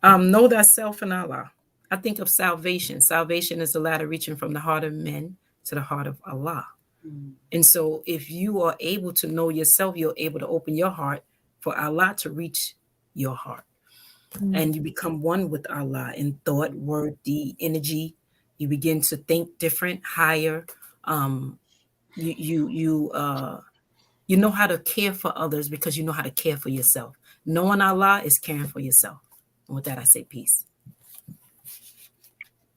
Speaker 2: Know thyself in Allah. I think of salvation. Salvation is the ladder reaching from the heart of men to the heart of Allah. And so if you are able to know yourself, you're able to open your heart for Allah to reach your heart. And you become one with Allah in thought, word, deed, energy. You begin to think different, higher. You know how to care for others because you know how to care for yourself. Knowing Allah is caring for yourself. And with that, I say peace.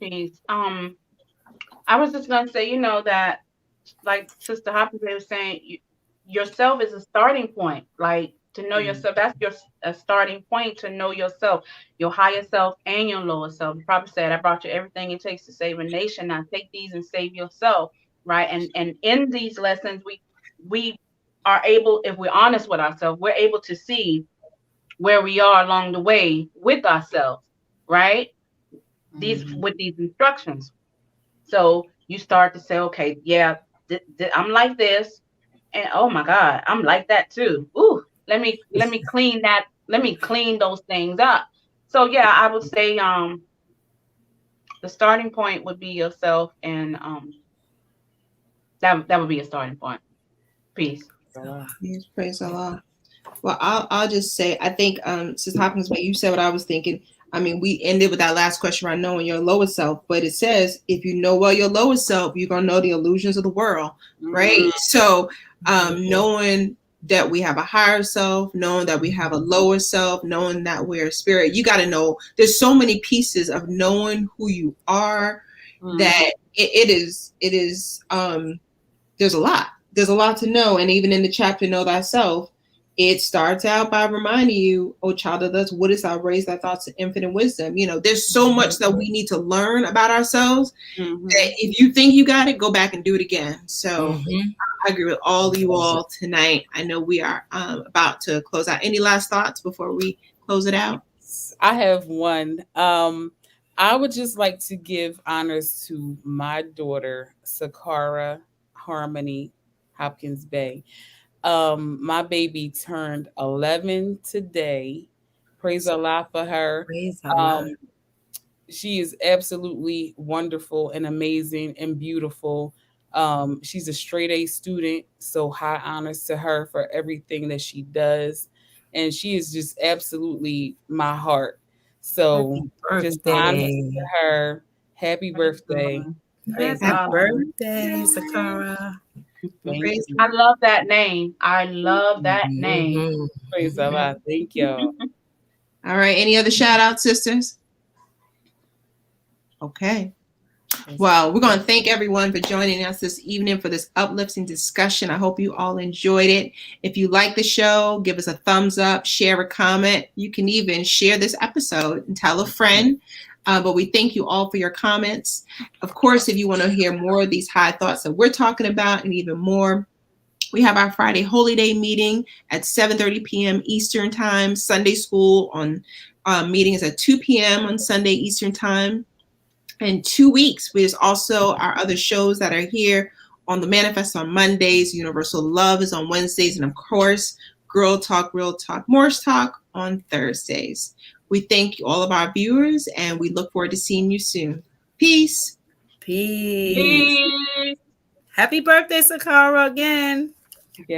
Speaker 1: Peace. I was just gonna say, that, like Sister Hopkins was saying, yourself is a starting point. Like, to know yourself, that's a starting point, to know yourself, your higher self and your lower self. The prophet said, "I brought you everything it takes to save a nation. Now take these and save yourself." Right? And in these lessons, we are able, if we're honest with ourselves, we're able to see where we are along the way with ourselves. Right? With these instructions. So you start to say, okay, yeah, I'm like this, and oh my God, I'm like that too. Ooh, let me clean that. Let me clean those things up. So yeah, I would say the starting point would be yourself, and that would be a starting point. Peace.
Speaker 4: Yes, praise Allah. Well, I'll just say, I think, Sis Hopkins, what you said, what I was thinking. I mean, we ended with that last question around knowing your lower self, but it says if you know well your lower self, you're gonna know the illusions of the world, right? So, knowing that we have a higher self, knowing that we have a lower self, knowing that we're a spirit, you got to know. There's so many pieces of knowing who you are that it is. There's a lot. There's a lot to know, and even in the chapter "Know Thyself," it starts out by reminding you, "O child of us, what is thou raise thy thoughts to infinite wisdom?" There's so much that we need to learn about ourselves that if you think you got it, go back and do it again. So I agree with all of you all tonight. I know we are about to close out. Any last thoughts before we close it out?
Speaker 3: I have one. I would just like to give honors to my daughter, Sakara Harmony Hopkins Bay. My baby turned 11 today. Praise Allah for her.
Speaker 2: Praise Allah.
Speaker 3: She is absolutely wonderful and amazing and beautiful. She's a straight A student, so high honors to her for everything that she does. And she is just absolutely my heart. So just honors to her. Happy birthday. Praise
Speaker 2: Happy
Speaker 3: Allah.
Speaker 2: birthday, Sakara.
Speaker 1: I love that name. I love that name.
Speaker 3: Praise Allah. Thank y'all.
Speaker 4: All right. Any other shout outs, sisters? Okay. Well, we're going to thank everyone for joining us this evening for this uplifting discussion. I hope you all enjoyed it. If you like the show, give us a thumbs up, share a comment. You can even share this episode and tell a friend. But we thank you all for your comments. Of course, if you want to hear more of these high thoughts that we're talking about and even more, we have our Friday Holy Day meeting at 7:30 p.m. Eastern Time. Sunday school on meetings at 2 p.m. on Sunday Eastern Time. In 2 weeks, there's also our other shows that are here on the Manifest on Mondays. Universal Love is on Wednesdays. And of course, Girl Talk, Real Talk, Moorish Talk on Thursdays. We thank all of our viewers and we look forward to seeing you soon. Peace.
Speaker 2: Peace.
Speaker 1: Peace.
Speaker 2: Happy birthday, Sakara, again.
Speaker 3: Yeah.